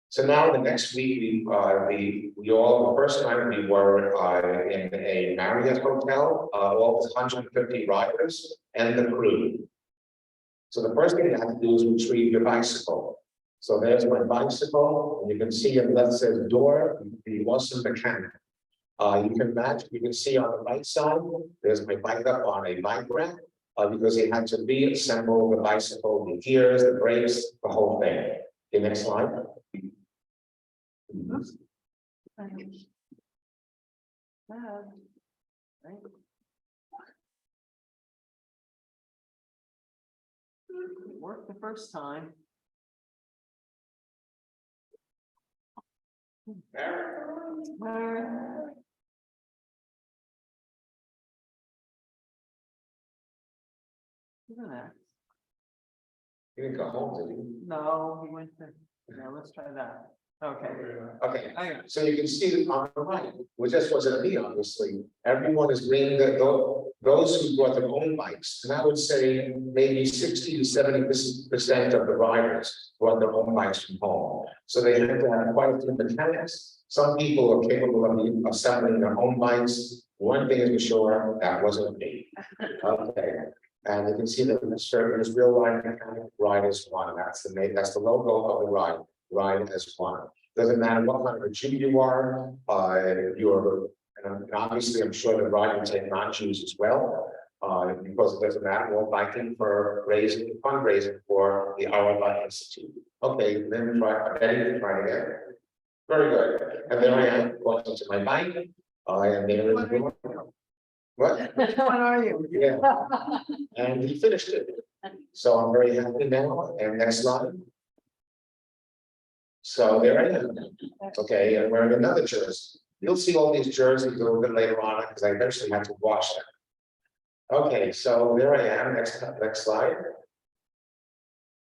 [SPEAKER 1] So now the next week, the first time we were in a Marriott hotel, all 150 riders and the crew. So the first thing you have to do is retrieve your bicycle. So there's my bicycle, and you can see it that says door, the awesome mechanic. You can see on the right side, there's my bike up on a bike rack, because it had to reassemble the bicycle, the gears, the brakes, the whole thing. The next slide.
[SPEAKER 4] Worked the first time. Look at that.
[SPEAKER 1] You didn't go home, did you?
[SPEAKER 4] No, he went to, yeah, let's try that. Okay.
[SPEAKER 1] Okay,
[SPEAKER 4] I got it.
[SPEAKER 1] so you can see on the right, which just wasn't me, obviously, everyone is bringing those who brought their own bikes, and I would say maybe 60 to 70% of the riders brought their own bikes from home. So they had to have quite a few mechanics. Some people are capable of assembling their own bikes. One thing is for sure, that wasn't me. Okay, and you can see that there's real life mechanic ride as one. That's the logo of the ride. Ride as one. Doesn't matter what kind of a Jew you are, and obviously I'm sure the ride will take non-Jews as well, because it doesn't matter. We're biking for fundraising for the Our Bike Institute. Okay, then try again. Very good. And there I am, walking to my bike. And there is the what?
[SPEAKER 4] Which one are you?
[SPEAKER 1] Yeah. And he finished it. So I'm very happy now. And next slide. So there I am. Okay, and wearing another jersey. You'll see all these jerseys a little bit later on because I eventually had to wash them. Okay, so there I am. Next slide.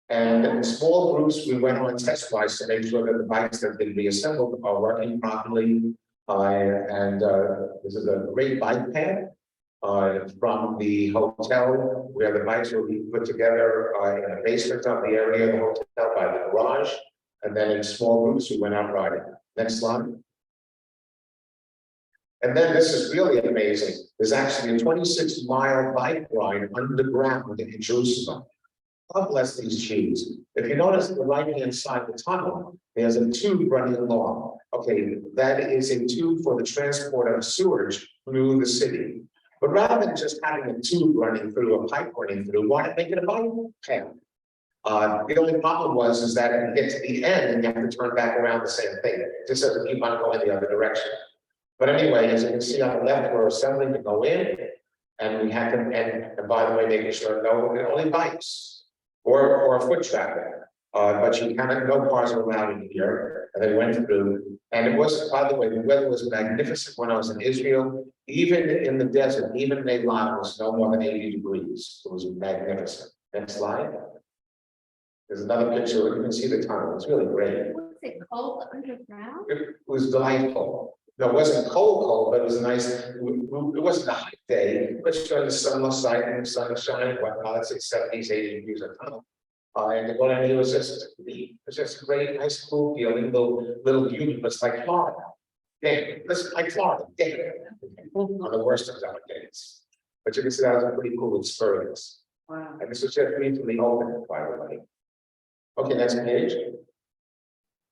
[SPEAKER 1] And in small groups, we went on test rides to make sure that the bikes that have been reassembled are working properly. This is a great bike path from the hotel where the bikes will be put together in the basement of the area of the hotel by the garage. And then in small groups, we went out riding. Next slide. And then this is really amazing. There's actually a 26-mile bike ride underground in Jerusalem. God bless these Jews. If you notice the right-hand side of the tunnel, there's a tube running along. Okay, that is a tube for the transport of sewage through the city. But rather than just having a tube running through, a pipe running through, why not make it a bike path? The only problem is that if you get to the end and you have to turn back around the same thing, it just doesn't keep on going the other direction. But anyway, as you can see on the left, we're assembling to go in, and we have to, and by the way, making sure only bikes or foot traffic. But you cannot, no cars are allowed in here, and they went through. And it was, by the way, the weather was magnificent when I was in Israel. Even in the desert, even in Eilat, it was no more than 80 degrees. It was magnificent. Next slide. There's another picture. You can see the tunnel. It's really great.
[SPEAKER 3] Was it cold underground?
[SPEAKER 1] It was delightful. No, it wasn't cold, but it was nice. It wasn't a hot day, but during the sunlight and the sunshine and whatnot, it's like 70s, 80 degrees a tunnel. And the one it was just a great, nice, cool feeling, little beauty, but it's like Florida. Yeah, it's like Florida, on the worst of our days. But you can see that was a pretty cool experience.
[SPEAKER 3] Wow.
[SPEAKER 1] And this was just recently opened, by the way. Okay, next page.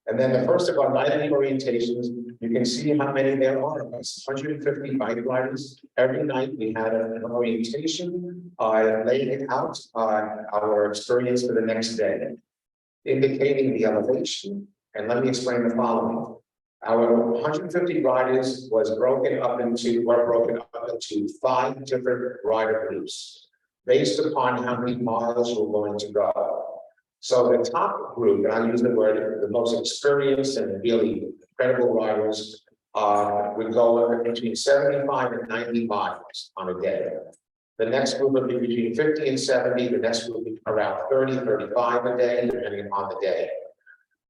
[SPEAKER 1] And then the first of our nightly orientations, you can see how many there are of us, 150 bike riders. Every night we had an orientation, laying out our experience for the next day, indicating the elevation. And let me explain the following. Our 150 riders were broken up into 5 different rider groups, based upon how many miles we're going to go. So the top group, and I use the word, the most experienced and really incredible riders, would go between 75 and 90 miles on a day. The next group would be between 50 and 70. The next group would be around 30, 35 a day, depending on the day.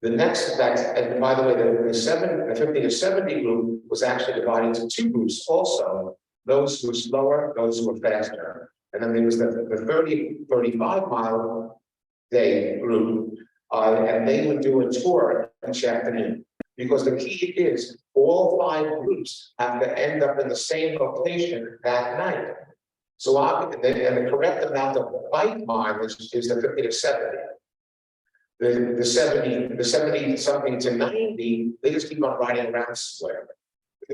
[SPEAKER 1] The next, and by the way, the 50 to 70 group was actually divided into 2 groups also, those who were slower, those who were faster. And then there was the 30, 35 mile day group, and they would do a tour each afternoon. Because the key is all 5 groups have to end up in the same location that night. So and the correct amount of bike mileage is the 50 to 70. The 70 something to 90, they just keep on riding around somewhere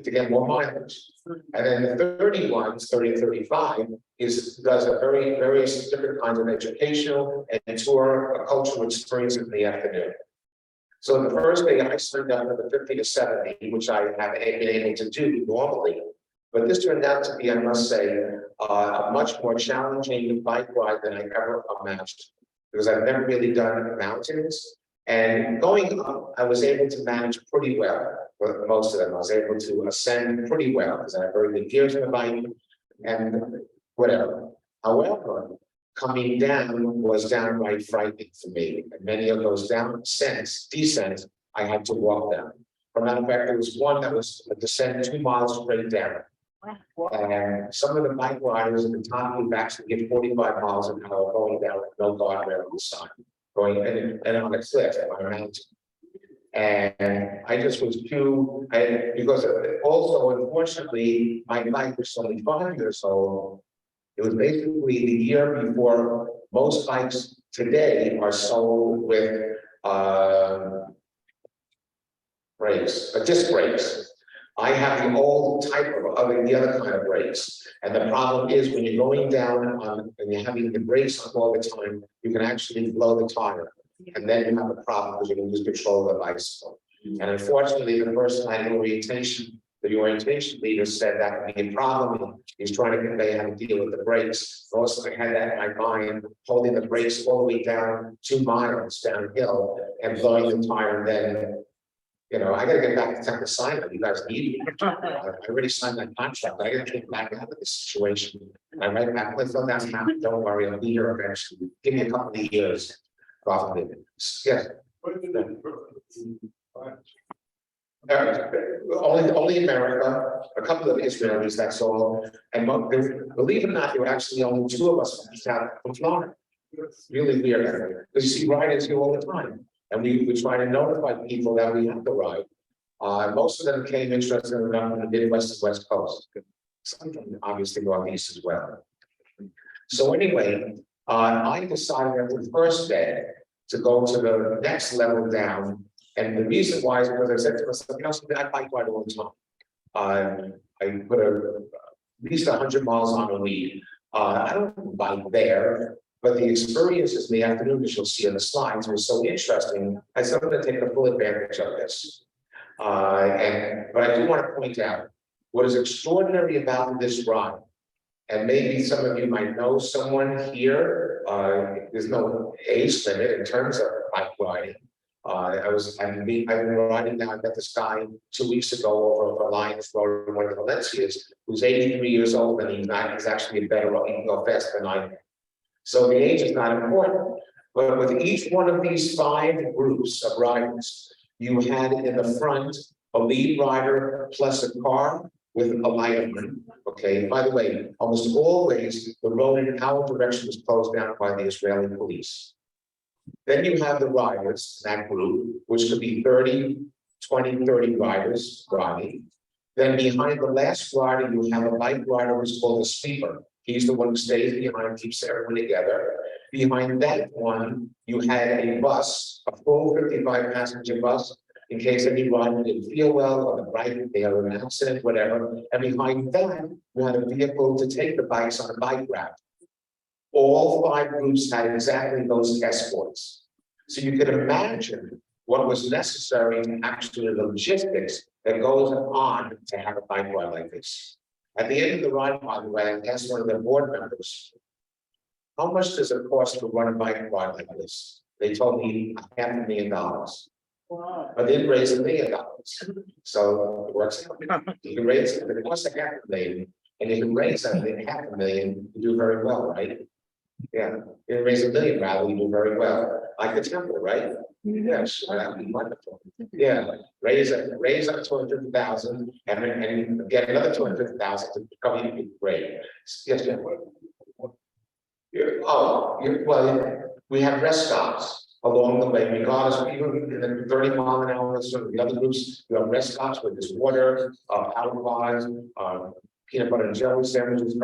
[SPEAKER 1] to get more mileage. And then the 30 to 35 does a various different kinds of educational and tour, cultural experience in the afternoon. So the first day I signed up for the 50 to 70, which I have been able to do normally. But this turned out to be, I must say, a much more challenging bike ride than I ever imagined. Because I've never really done mountains. And going up, I was able to manage pretty well. For most of them, I was able to ascend pretty well because I have very good gears in the bike and whatever. However, coming down was downright frightening for me. And many of those descents, I had to walk down. For a matter of fact, there was one that was a descent 2 miles straight down. And some of the bike riders at the top would actually get 45 miles an hour going down with no guardrail on the side, going and on a cliff on a mountain. And I just was because also, unfortunately, my bike was only 5 years old. It was basically the year before most bikes today are sold with disc brakes. I have the old type of the other kind of brakes. And the problem is when you're going down and you're having the brakes on all the time, you can actually blow the tire. And then you have a problem because you can lose control of the bicycle. And unfortunately, the first night of orientation, the orientation leader said that would be a problem. He's trying to convey how to deal with the brakes. Also, I had that in my mind, holding the brakes all the way down 2 miles downhill and blowing the tire. And then, I got to get back to Temple Sinai. You guys need me. I already signed that contract. I got to get back out of this situation. And I write back, let's go down the mountain. Don't worry, I'll be here eventually. Give me a couple of years. Probably. Yes. Only America, a couple of Israelis, that's all. And believe it or not, there were actually only 2 of us from Florida. Really weird. Because you see riders here all the time. And we try to notify people that we have to ride. Most of them came interested in the Midwest and West Coast. Some from obviously Northeast as well. So anyway, I decided after the first day to go to the next level down. And the reason why is because I said to myself, I bike ride all the time. I put least 100 miles on a week. I don't bike there, but the experiences in the afternoon, which you'll see in the slides, were so interesting. I said I'm going to take the full advantage of this. But I do want to point out what is extraordinary about this ride. And maybe some of you might know someone here. There's no age limit in terms of bike riding. I've been riding now. I met this guy 2 weeks ago over Alliance Road, one of the Valencias, who's 83 years old, and he's actually a better, he can go faster than I am. So the age is not important. But with each one of these 5 groups of riders, you had in the front a lead rider plus a car with a lighterman. Okay, by the way, almost always the road in our direction was closed down by the Israeli police. Then you have the riders, that group, which could be 30, 20, 30 riders riding. Then behind the last rider, you have a bike rider who's called a sweeper. He's the one who stays behind, keeps everyone together. Behind that one, you had a bus, a full 55 passenger bus, in case any rider didn't feel well or the bike, they had an accident, whatever. And behind that, you had a vehicle to take the bikes on a bike route. All 5 groups had exactly those escorts. So you could imagine what was necessary to actually the logistics that goes on to have a bike ride like this. At the end of the ride, by the way, I asked one of the board members, how much does it cost to run a bike ride like this? They told me $500,000.
[SPEAKER 3] Wow.
[SPEAKER 1] But they didn't raise $1 million. So it works out. You can raise it, it costs $500,000, and you can raise something $500,000, you do very well, right? Yeah, you can raise $1 million rather, you do very well. Like the temple, right? Yes, that would be wonderful. Yeah, raise up 250,000 and get another 250,000 to come in, great. Yes, yeah. Well, we have rest stops along the way, regardless, even in the 30 mile an hour, sort of the other groups, you have rest stops where there's water, power bars, peanut butter and jelly sandwiches,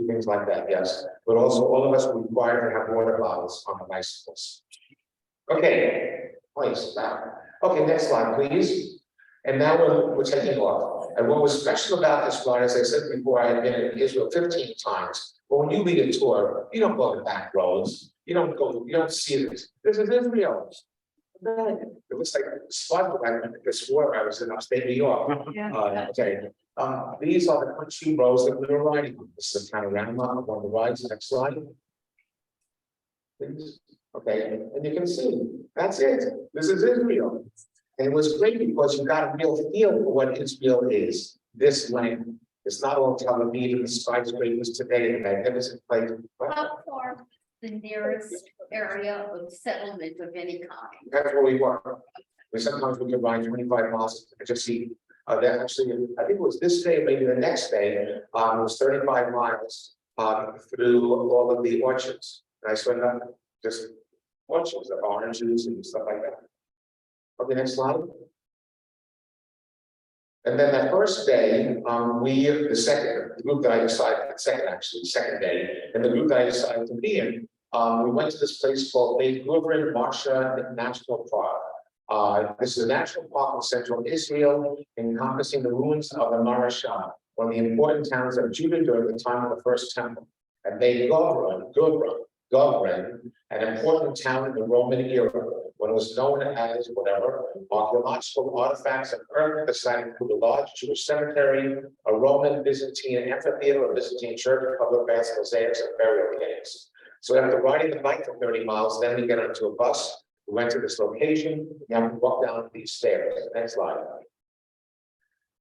[SPEAKER 1] things like that, yes. But also all of us are required to have water bottles on the bicycles. Okay, place that. Okay, next slide, please. And now we're taking off. And what was special about this ride, as I said before, I had been in Israel 15 times. But when you lead a tour, you don't go to back roads. You don't see this. This is Israel. It looks like spot like I swore I was in upstate New York.
[SPEAKER 3] Yeah.
[SPEAKER 1] Okay. These are the country roads that we were riding on. This is a panorama of one of the rides. Next slide. Please. Okay, and you can see that's it. This is Israel. And it was great because you got a real feel for what Israel is. This land. It's not all Tel Aviv and the skyscrapers today, the magnificent place.
[SPEAKER 5] How far the nearest area of settlement of any kind?
[SPEAKER 1] That's where we were. Sometimes we could ride 25 miles and just see that actually, I think it was this day, maybe the next day, it was 35 miles through all of the orchards. And I spent just orchards of oranges and stuff like that. Okay, next slide. And then that first day, the group that I decided, second day, and the group that I decided to be in, we went to this place called Delray National Park. This is a national park in central Israel, encompassing the ruins of the Marashah, one of the important towns of Judah during the time of the first temple. And Delray, an important town in the Roman era, when it was known as whatever. Archaeological artifacts and earth the site include a large Jewish cemetery, a Roman Byzantine amphitheater, a Byzantine church, public baths, mosaics, and burial caves. So after riding the bike for 30 miles, then we get onto a bus. We went to this location. You have to walk down these stairs. Next slide.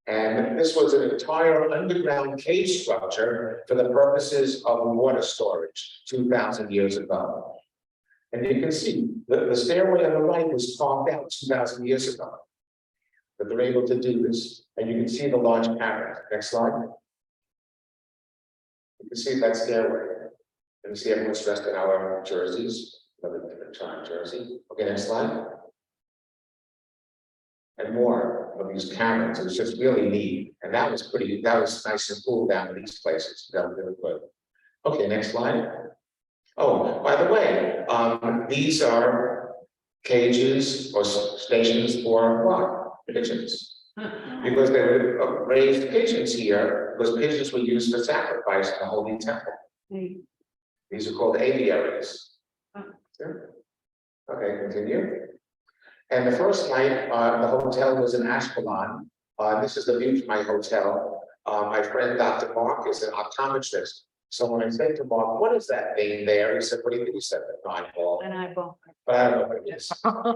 [SPEAKER 1] And this was an entire underground cave structure for the purposes of water storage 2,000 years ago. And you can see the stairway on the right was carved out 2,000 years ago. But they're able to do this. And you can see the large pyramid. Next slide. You can see that stairway. And you see everyone's dressed in our jerseys. Another different time jersey. Okay, next slide. And more of these caverns. It was just really neat. And that was nice and cool down in these places. That was really good. Okay, next slide. Oh, by the way, these are cages or stations for what? Pigeons. Because they would raise pigeons here, because pigeons were used for sacrifice in the Holy Temple.
[SPEAKER 3] Hey,
[SPEAKER 1] These are called aviaries. Sure. Okay, continue. And the first night, the hotel was in Ashkelon. This is the view from my hotel. My friend, Dr. Mark, is an optometrist. So when I said to Mark, what is that thing there? He said, what do you think? He said, an eyeball.
[SPEAKER 3] an eyeball.
[SPEAKER 1] But I don't know what it is.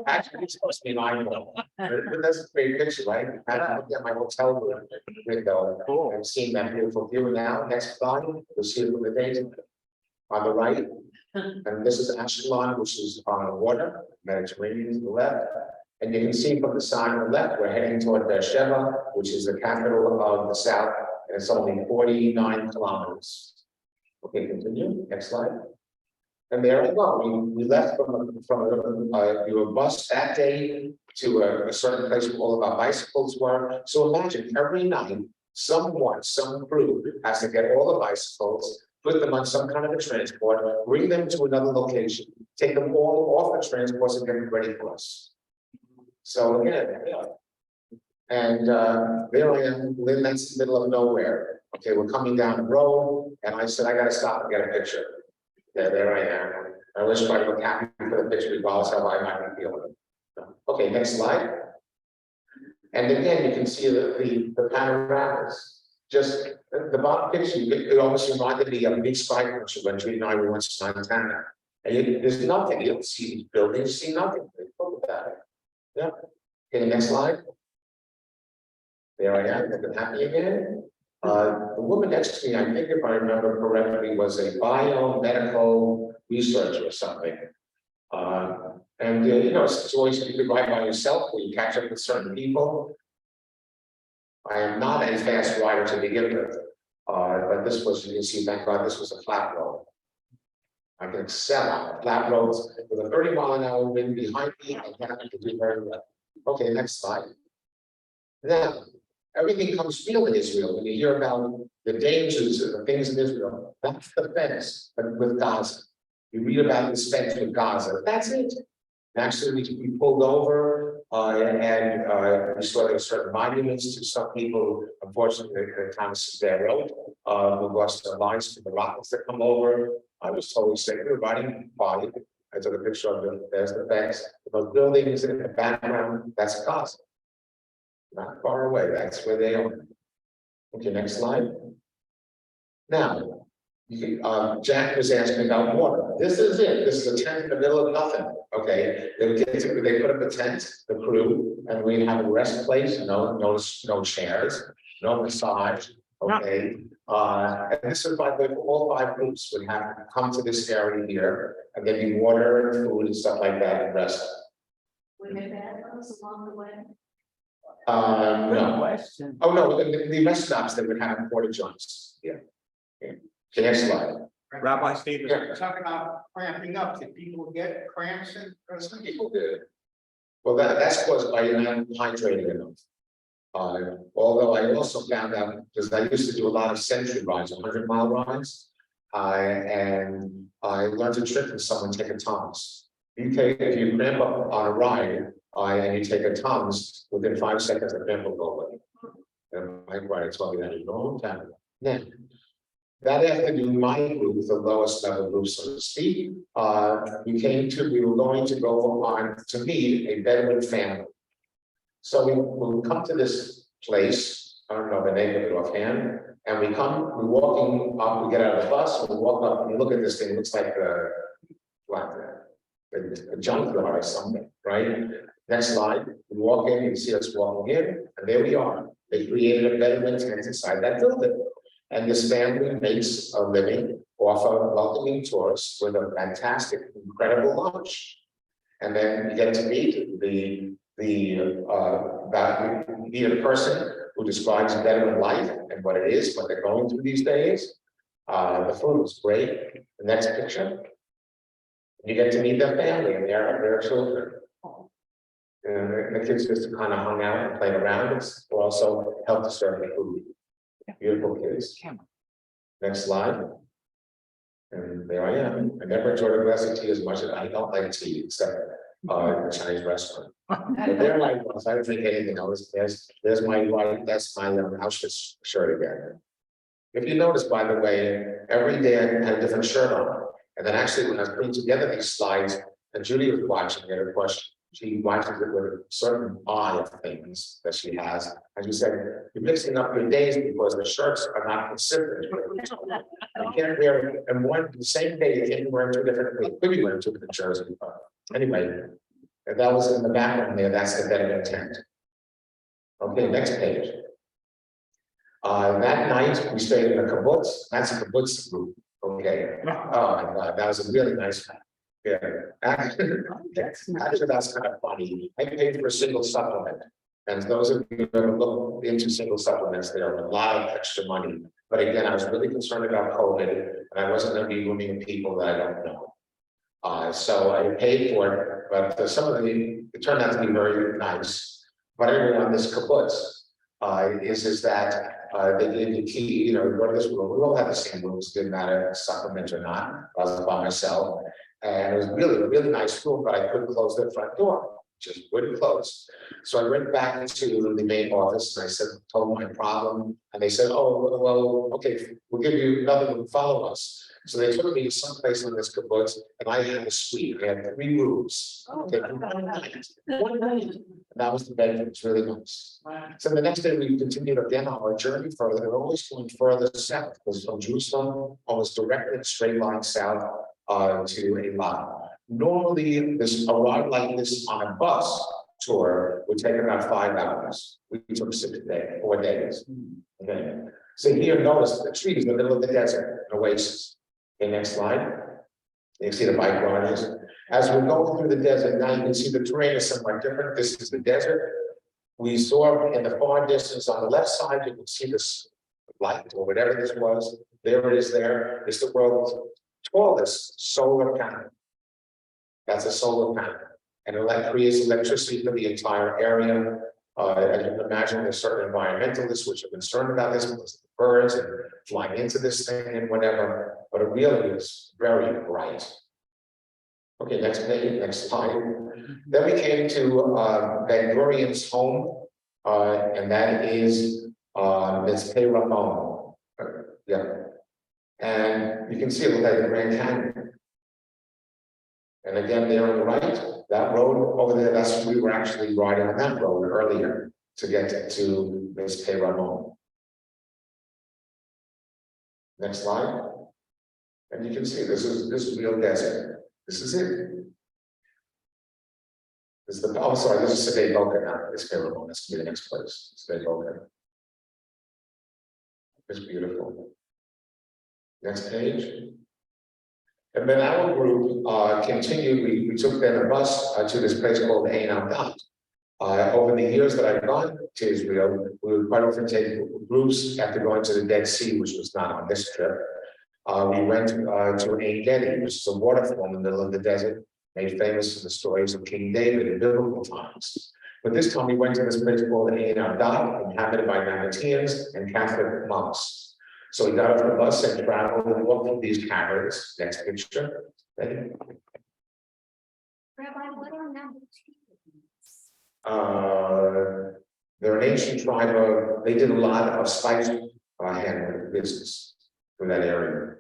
[SPEAKER 1] Actually, it's supposed to be an eyeball. But that's a great picture, right? I looked at my hotel room window and seeing that beautiful view. Now, next slide, you'll see it from the day on the right. And this is Ashkelon, which is on water, Mediterranean to the left. And you can see from the side on the left, we're heading toward Beersheba, which is the capital of the south, and it's only 49 kilometers. Okay, continue. Next slide. And there we go. We left from we were bused that day to a certain place where all of our bicycles were. So imagine every night, some crew has to get all the bicycles, put them on some kind of a transport, bring them to another location, take them all off the transports and get them ready for us. So again, and there I am, Lynn, that's in the middle of nowhere. Okay, we're coming down the road, and I said, I gotta stop and get a picture. Yeah, there I am. I always try to look happy for the picture, regardless of how I might be feeling. Okay, next slide. And again, you can see the panoramas. Just the bottom picture, it almost reminded me of a big sky picture when Tree and I went to Montana. And there's nothing, you don't see these buildings, you see nothing. Look at that. Yeah. Okay, next slide. There I am, looking happy again. The woman next to me, I think if I remember correctly, was a biomedical researcher or something. And you know, it's always you could ride by yourself or you catch up with certain people. I am not a fast rider to begin with, but this was, you can see, thank God, this was a flat road. I can excel on flat roads with a 30-mile-an-hour wind behind me. I can do very well. Okay, next slide. Now, everything comes real in Israel. When you hear about the dangers and the things in Israel, that's the fence with Gaza. You read about this fence with Gaza. That's it. Actually, we pulled over and we saw there were certain monuments to some people, unfortunately, the Thomas Road, who lost their lives to the rockets that come over. I was totally safe. We were riding by. I took a picture of them. There's the fence. Those buildings in the background, that's Gaza. Not far away, that's where they are. Okay, next slide. Now, Jack was asking about water. This is it. This is a tent in the middle of nothing. Okay, they put up a tent, the crew, and we have a rest place. No chairs, no massage. Okay, and this is by the way, all 5 groups would have to come to this area here, and there'd be water and food and stuff like that and rest.
[SPEAKER 4] We had bathrooms along the way.
[SPEAKER 1] No.
[SPEAKER 2] Question.
[SPEAKER 1] Oh, no, the rest stops that would have porta johns. Yeah. Okay, next slide.
[SPEAKER 2] Rabbi Stevens.
[SPEAKER 1] Yeah.
[SPEAKER 6] Talking about cramping up, did people get cramps and?
[SPEAKER 1] Some people did. Well, that's caused by not hydrating enough. Although I also found out, because I used to do a lot of century rides, 100-mile rides. And I learned a trick from someone taking Tums. If you cramp up on a ride, and you take a Tums, within 5 seconds, the cramp will go away. And my ride told me that a long time ago. Now, that afternoon, my group, the lowest level group, so to speak, we were going to go on to meet a Bedouin family. So we come to this place, I don't know the name of it offhand, and we're walking up, we get out of the bus, we walk up, and you look at this thing, it looks like a junkyard or something, right? Next slide, we walk in, you see us walking in, and there we are. They created a Bedouin tent inside that building. And this family makes a living off of welcoming tourists with a fantastic, incredible lunch. And then you get to meet a person who describes Bedouin life and what it is, what they're going through these days. The food was great. The next picture. You get to meet their family and their children. And the kids just kind of hung out and played around. It's also helped to serve the food. Beautiful kids. Next slide. And there I am. I never enjoyed a glass of tea as much as I don't like tea, except a Chinese restaurant. But there I was, I didn't think anything else, there's my wife, that's my Auschwitz shirt again. If you notice, by the way, every day I had a different shirt on, and then actually when I was putting together these slides, and Judy was watching it, of course, she watches it with a certain eye of things that she has, and she said, you're mixing up your days because the shirts are not consistent. You can't wear, and the same day, you can't wear two different, you could be wearing two different shirts. Anyway, that was in the background there, that's the better intent. Okay, next page. That night, we stayed in a kibbutz, that's a kibbutz group, okay? Oh my God, that was a really nice night. Yeah, actually, that's kind of funny. I paid for a single supplement. And those of you who have looked into single supplements, there are a lot of extra money. But again, I was really concerned about COVID, and I wasn't going to be rooming people that I don't know. So I paid for it, but it turned out to be very nice. But anyway, on this kibbutz, is that they gave the key, you know, go to this room. We all had the same rooms, didn't matter supplement or not. I was by myself. And it was really a really nice room, but I couldn't close the front door, just wouldn't close. So I went back into the main office and I said, told them my problem. And they said, oh, well, okay, we'll give you another room, follow us. So they took me to someplace in this kibbutz, and I had a suite. I had 3 rooms. Okay, one night. And that was the bedroom. It's really nice. So the next day we continued again on our journey further. We're always going further south because from Jerusalem, almost directly in a straight line south to a lot. Normally, a ride like this on a bus tour would take about 5 hours. We took 4 days. Okay. So here, notice the trees in the middle of the desert, an oasis. Okay, next slide. You can see the bike riders. As we're going through the desert, now you can see the terrain is somewhat different. This is the desert. We saw in the far distance on the left side, you can see this light or whatever this was. There it is there. It's the world's tallest solar panel. That's a solar panel. And it creates electricity for the entire area. As you can imagine, there's certain environmentalists which are concerned about this because of the birds and flying into this thing and whatever, but it really is very bright. Okay, next page, next slide. Then we came to Ben Gurion's home, and that is Mitzpeh Ramon. Yeah. And you can see it looks like the Grand Canyon. And again, there on the right, that road over there, that's we were actually riding on that road earlier to get to Mitzpeh Ramon. Next slide. And you can see this is real desert. This is it. This is the, oh, sorry, this is Sede Boca now. Mitzpeh Ramon. That's gonna be the next place. Sede Boca. It's beautiful. Next page. And then our group continued. We took then a bus to this place called Ein Al-Dat. Over the years that I've gone to Israel, we would quite often take groups after going to the Dead Sea, which was not on this trip. We went to Ein Gedi, which is a waterfall in the middle of the desert, made famous for the stories of King David in biblical times. But this time we went to this place called Ein Al-Dat, inhabited by Nabateans and Catholic monks. So we got off the bus and traveled and walked through these caverns. Next picture.
[SPEAKER 5] Rabbi, what are Nabateans?
[SPEAKER 1] They're an ancient tribe of, they did a lot of spice handling business in that area.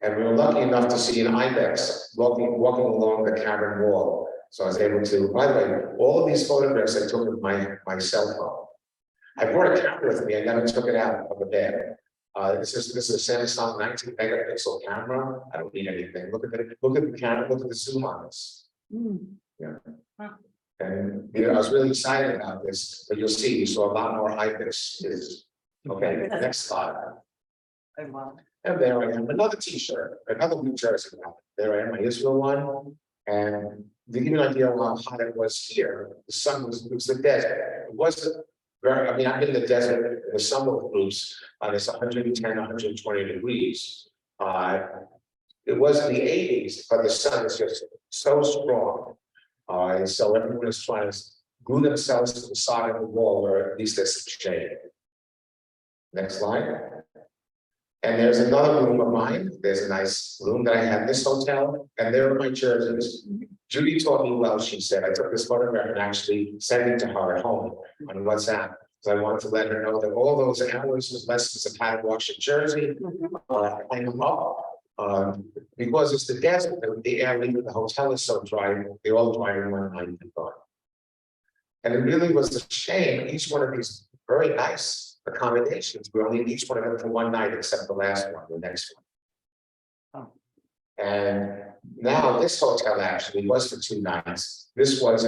[SPEAKER 1] And we were lucky enough to see an ibex walking along the cavern wall. So I was able to, by the way, all of these photographs I took with my cell phone. I brought a camera with me, I never took it out of the bag. This is a Samsung 19 megapixel camera. I don't need anything. Look at the camera, look at the zoom on this. Yeah. And you know, I was really excited about this, but you'll see, you saw a lot more ibis. Okay, next slide. And there I am, another t-shirt, another New Jersey one. There I am, my Israel one. And to give you an idea of how hot it was here, the sun was the desert. It wasn't very, I mean, I'm in the desert in the summer groups, it's 110, 120 degrees. It was in the 80s, but the sun is just so strong. And so everyone is trying to glue themselves to the side of the wall, or at least there's some shade. Next slide. And there's another room of mine. There's a nice room that I had in this hotel, and there are my jerseys. Judy taught me well, she said. I took this photograph and actually sent it to her at home on WhatsApp. So I wanted to let her know that all those hours of lessons of how to wash a jersey, hang them up. Because it's the desert, the air leaving the hotel is so dry, they all dry in one night and gone. And it really was a shame. Each one of these very nice accommodations, we only each one of them for one night, except the last one, the next one. And now this hotel actually was for 2 nights. This was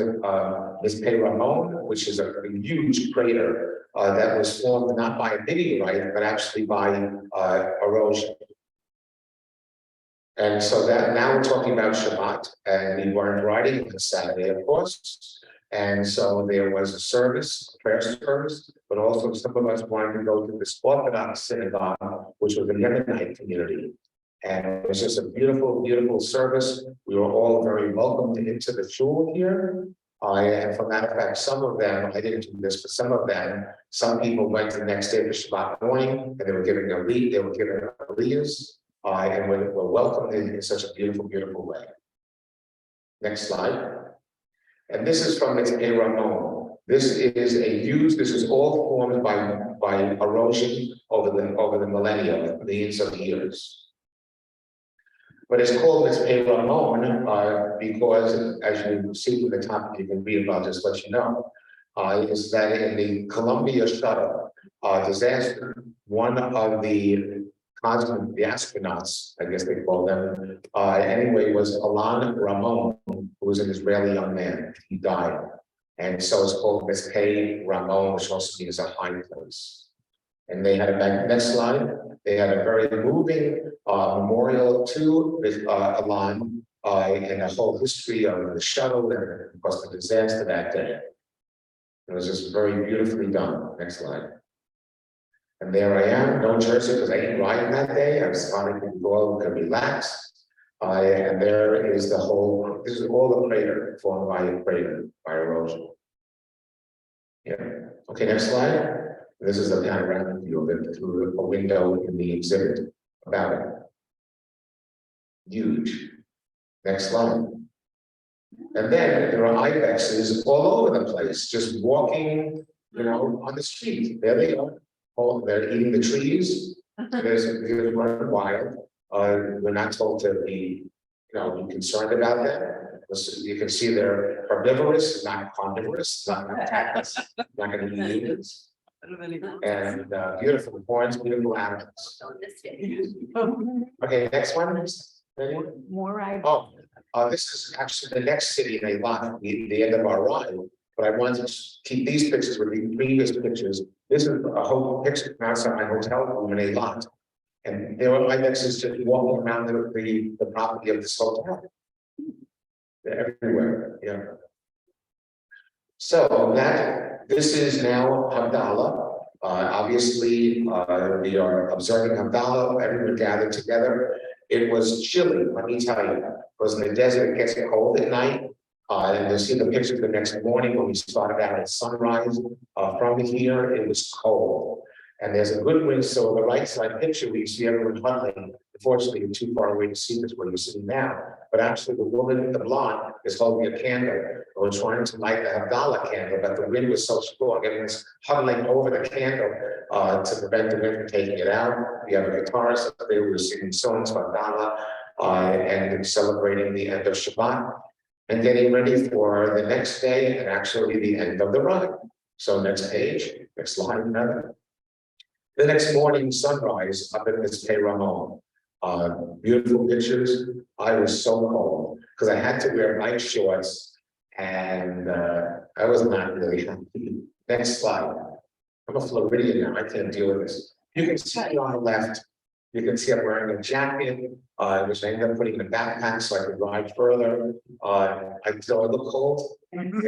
[SPEAKER 1] this Pe Ramon, which is a huge crater that was formed not by a meteorite, but actually by erosion. And so that now we're talking about Shabbat, and we weren't riding on Saturday, of course. And so there was a service, a prayer service, but also some of us wanted to go to this Orthodox synagogue, which was a Yemenite community. And it was just a beautiful, beautiful service. We were all very welcomed into the shul here. And for matter of fact, some of them, I didn't do this, but some people went the next day for Shabbat morning, and they were given aliyahs, and were welcomed in such a beautiful, beautiful way. Next slide. And this is from its Pe Ramon. This is all formed by erosion over the millennia, millions of years. But it's called its Pe Ramon because, as you see from the top, you can read about this, let you know, is that in the Columbia shuttle disaster, one of the astronauts, I guess they call them, anyway, was Alan Ramon, who was an Israeli young man. He died. And so it's called Pe Ramon, which also means a high place. And they had next slide, they had a very moving memorial to Alan and the whole history of the shuttle and of course the disaster that day. It was just very beautifully done. Next slide. And there I am, no jersey because I didn't ride that day. I was finally going to go out and relax. And there is this is all the crater formed by a crater, by erosion. Yeah. Okay, next slide. This is a panoramic view of it through a window in the exhibit about it. Huge. Next slide. And then there are ibexes all over the place, just walking, on the street. There they are. Oh, they're eating the trees. They're running wild. We're not told to be, be concerned about them. You can see they're herbivorous, not carnivorous, not going to attack us, not going to be humans. And beautiful horns, beautiful animals. Okay, next one.
[SPEAKER 3] More I.
[SPEAKER 1] This is actually the next city in Eilat, the end of our ride. But I wanted to keep these pictures with the previous pictures. This is a whole picture from outside my hotel room in Eilat. And there were ibexes just walking around the property of this hotel. They're everywhere, yeah. So this is now Havdalah. Obviously, we are observing Havdalah, everyone gathered together. It was chilly, let me tell you, because in the desert it gets cold at night. And you'll see the pictures the next morning when we started out at sunrise. From here, it was cold. And there's a good wind, so on the right side picture, we see everyone huddling. Unfortunately, you're too far away to see this where you're sitting now. But actually, the woman, the blonde, is holding a candle. We're trying to light the Havdalah candle, but the wind was so strong, everyone's huddling over the candle to prevent the wind from taking it out. We have a guitarist up there who was singing songs for Havdalah and celebrating the end of Shabbat and getting ready for the next day and actually the end of the ride. So next page, next slide, another. The next morning, sunrise up at this Pe Ramon. Beautiful pictures. I was so cold because I had to wear night shorts and I was not really happy. Next slide. I'm a Floridian now. I can't deal with this. You can see me on the left. You can see I'm wearing a jacket, which I ended up putting in a backpack so I could ride further. I look cold. I look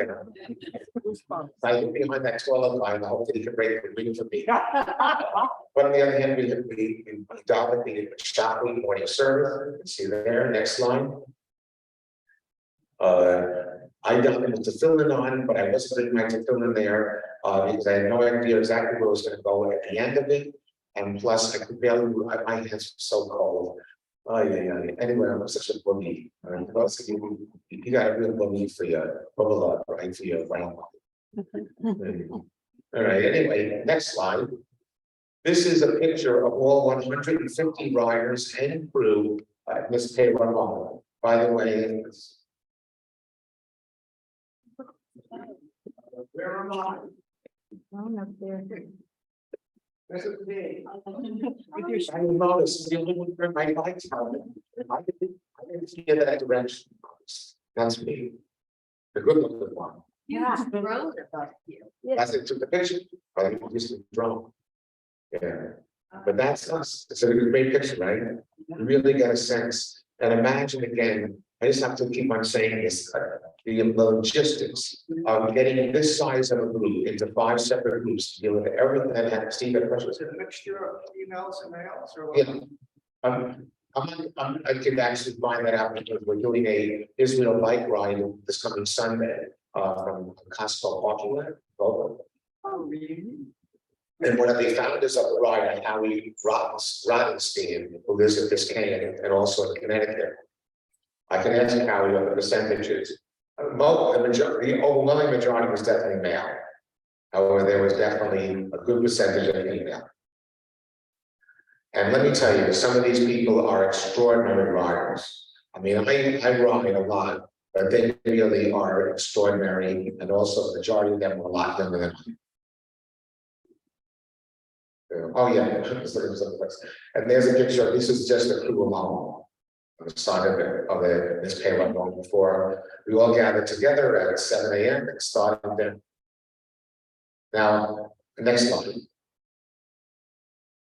[SPEAKER 1] behind that toilet line. I hope that he can break the wind for me. But on the other hand, we dial the shopping morning service. You can see there. Next line. I got the tefillin on, but I wasn't putting my tefillin there because I had no idea exactly where I was going to go at the end of it. And plus, I could barely, my hands were so cold. Oh, yeah. Anyway, I'm such a boogie. Plus, you got a real boogie for your bubble, right? For your round. All right, anyway, next slide. This is a picture of all 150 riders and crew at this payroll model. By the way,
[SPEAKER 6] Where am I?
[SPEAKER 3] I'm up there.
[SPEAKER 6] This is me.
[SPEAKER 1] I noticed the only one for my bike helmet. I didn't hear that direction. That's me. The good looking one.
[SPEAKER 3] Yeah.
[SPEAKER 5] Drone above you.
[SPEAKER 1] That's it, took the picture, but I used the drone. Yeah, but that's us. It's a great picture, right? You really get a sense. And imagine again, I just have to keep on saying this, the logistics of getting this size of a group into 5 separate groups to deal with everything that had Steve had questions.
[SPEAKER 6] Is it a mixture of females and males or what?
[SPEAKER 1] Yeah. I could actually find that out because we're doing a Israel bike ride this coming Sunday from Costco parking lot.
[SPEAKER 6] Oh, really?
[SPEAKER 1] And one of the founders of the ride, Howie Rodenstein, who lives in Biscayne and also in Connecticut. I can ask Howie what the percentage is. The overwhelming majority was definitely male. However, there was definitely a good percentage of female. And let me tell you, some of these people are extraordinary riders. I mean, I ride a lot, but they really are extraordinary. And also the majority of them are a lot younger than me. Oh, yeah. And there's a picture. This is just a crew alone. On the side of this payroll going before we all gathered together at 7 a.m. and started there. Now, the next slide.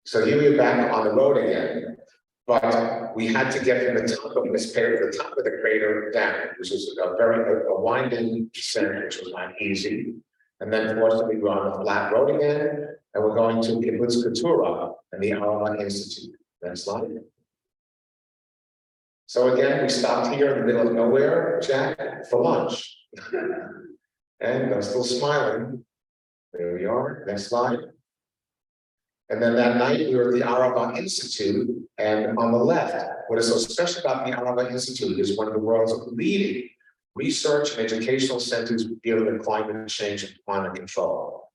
[SPEAKER 1] So here we're back on the road again, but we had to get from the top of this payroll, the top of the crater down, which was a winding descent, which was not easy. And then fortunately we're on the flat road again, and we're going to Kibbutz Keturah and the Arama Institute. Next slide. So again, we stopped here in the middle of nowhere, Jack, for lunch. And I'm still smiling. There we are, next slide. And then that night we were at the Arama Institute, and on the left, what is so special about the Arama Institute is one of the world's leading research and educational centers dealing with climate change and climate control.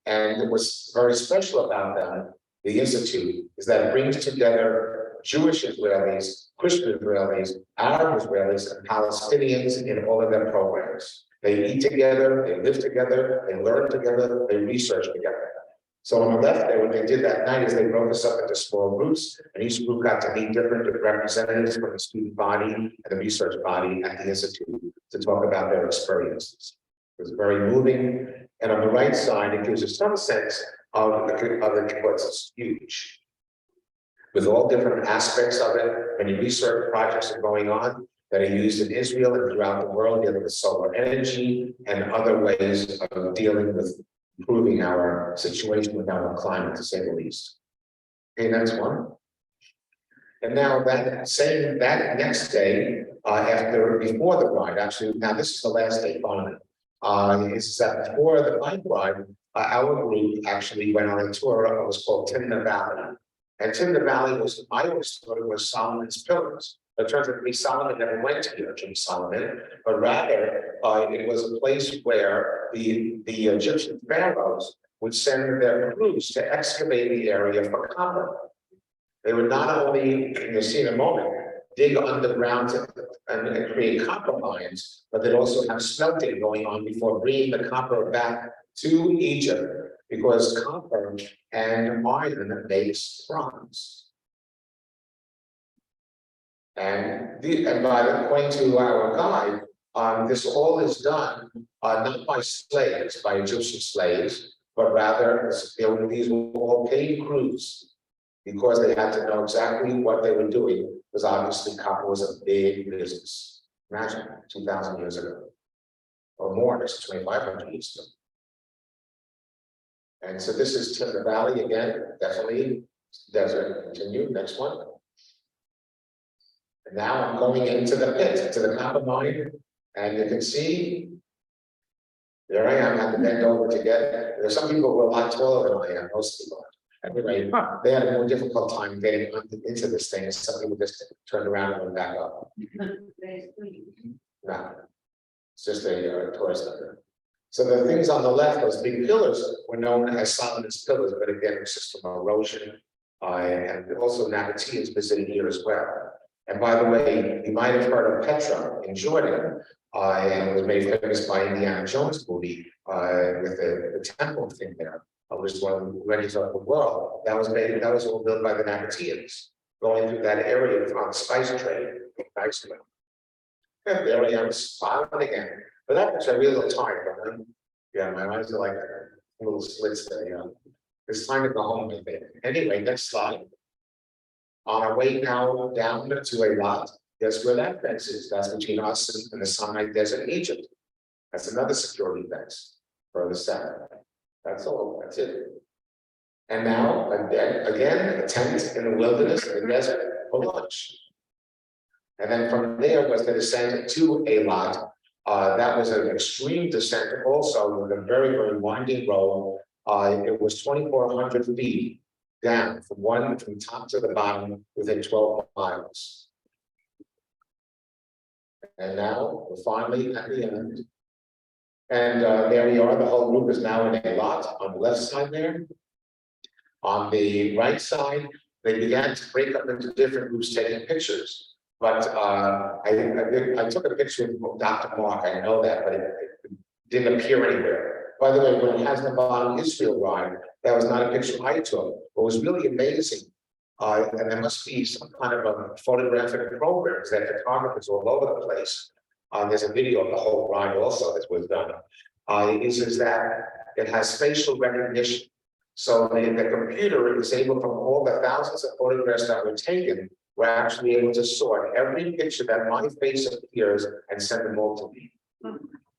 [SPEAKER 1] And what's very special about that, the Institute, is that it brings together Jewish Israelis, Christian Israelis, Arab Israelis, and Palestinians in all of their programs. They eat together, they live together, they learn together, they research together. So on the left there, what they did that night is they broke us up into small groups, and each group got to meet different representatives from the student body and the research body at the Institute to talk about their experiences. It was very moving. And on the right side, it gives you some sense of the what's huge. With all different aspects of it, many research projects are going on that are used in Israel and throughout the world, dealing with solar energy and other ways of dealing with improving our situation with our climate, to say the least. Okay, that's one. And now that next day, before the ride, actually, now this is the last day finally. Is that before the bike ride, our group actually went on a tour of what was called Timna Valley. And Timna Valley was, I always thought it was Solomon's Pillars. But it turns out to be Solomon never went to King Solomon, but rather it was a place where the Egyptian pharaohs would send their crews to excavate the area for copper. They would not only, you'll see in a moment, dig underground and create copper mines, but they'd also have smelting going on before bringing the copper back to Egypt, because copper and iron makes bronze. And according to our guide, this all is done not by slaves, by Egyptian slaves, but rather these were all paid crews, because they had to know exactly what they were doing, because obviously copper was a big business. Imagine 2,000 years ago, or more, it's 2,500 years ago. And so this is Timna Valley again, definitely desert. Continue, next one. And now I'm going into the pit, to the copper mine, and you can see, there I am, I have to bend over to get it. There's some people who are a lot taller than I am, most people. Anyway, they had a more difficult time getting into this thing, and some people just turned around and went back up. No, it's just a tourist center. So the things on the left, those big pillars, were known as Solomon's pillars, but again, it's just from erosion. And also Nabateans visited here as well. And by the way, you might have heard of Petra in Jordan, and it was made famous by Indiana Jones movie with the temple thing there. It was one of the greatest of the world. That was all built by the Nabateans, going through that area on the spice trade. Nice. And there I am smiling again. But that was a real tired. Yeah, my eyes are like little slits there. You know. It's time to go home, I think. Anyway, next slide. On our way now down to a lot. Guess where that fence is? That's between us and the Sinai Desert in Egypt. That's another security fence further south. That's all. That's it. And now again, a tent in the wilderness in the desert for lunch. And then from there was the descent to a lot. That was an extreme descent also with a very, very winding road. It was 2,400 feet down from top to the bottom within 12 miles. And now we're finally at the end. And there we are. The whole group is now in a lot on the left side there. On the right side, they began to break up into different groups taking pictures. But I took a picture of Dr. Mark. I know that, but it didn't appear anywhere. By the way, when it has the bottom Israel ride, that was not a picture I took. It was really amazing. And there must be some kind of a photographic programs that photographers all over the place. There's a video of the whole ride also that was done. Is that it has facial recognition. So the computer is able, from all the thousands of photographs that were taken, we're actually able to sort every picture that my face appears and send them all to me.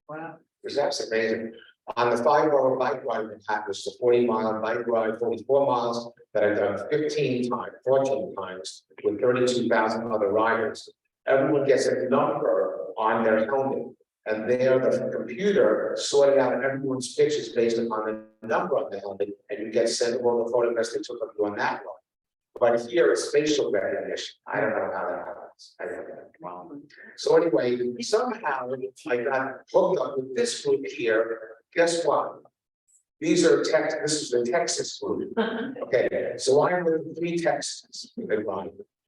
[SPEAKER 3] Wow.
[SPEAKER 1] Because that's amazing. On the 5-hour bike ride in Packers, the 40-mile bike ride, 44 miles that I've done 14 times with 32,000 other riders. Everyone gets a number on their helmet, and there the computer sorted out everyone's pictures based upon the number on the helmet, and you get sent all the photographs they took of you on that one. But here it's facial recognition. I don't know how that happens. I don't know. So anyway, somehow I got hooked up with this group here. Guess what? These are this is the Texas group. Okay, so I'm with the 3 Texans.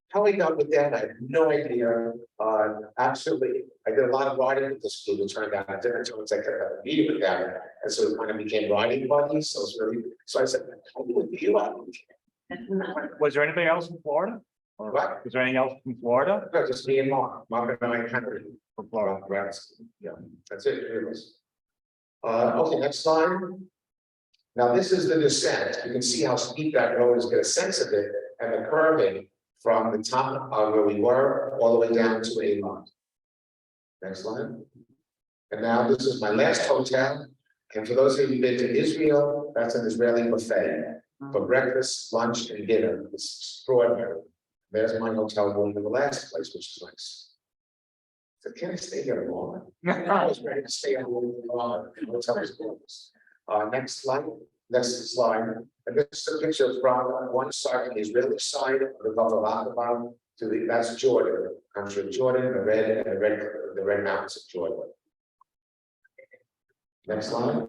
[SPEAKER 1] How I got with them, I have no idea. Absolutely, I did a lot of riding with this group. It turned out at different times I kept having a meeting with them, and so it kind of became riding buddies. So it's really, so I said, "How do you out?"
[SPEAKER 2] Was there anything else in Florida? Or
[SPEAKER 1] What?
[SPEAKER 2] was there anything else in Florida?
[SPEAKER 1] No, just me and Mark and I, Henry.
[SPEAKER 2] From Florida.
[SPEAKER 1] Yeah, that's it. Okay, next slide. Now this is the descent. You can see how steep that road is. Get a sense of it, and the curving from the top where we were all the way down to a lot. Next slide. And now this is my last hotel. And for those of you who've been to Israel, that's an Israeli buffet for breakfast, lunch, and dinner. It's extraordinary. There's my hotel room in the last place, which is nice. So can I stay here longer? I was ready to stay a little bit longer. The hotel is gorgeous. Next slide. Next slide. And this is a picture from one side, the Israeli side of the Gulf of Aqaba to the that's Jordan, country of Jordan, the red mountains of Jordan. Next slide.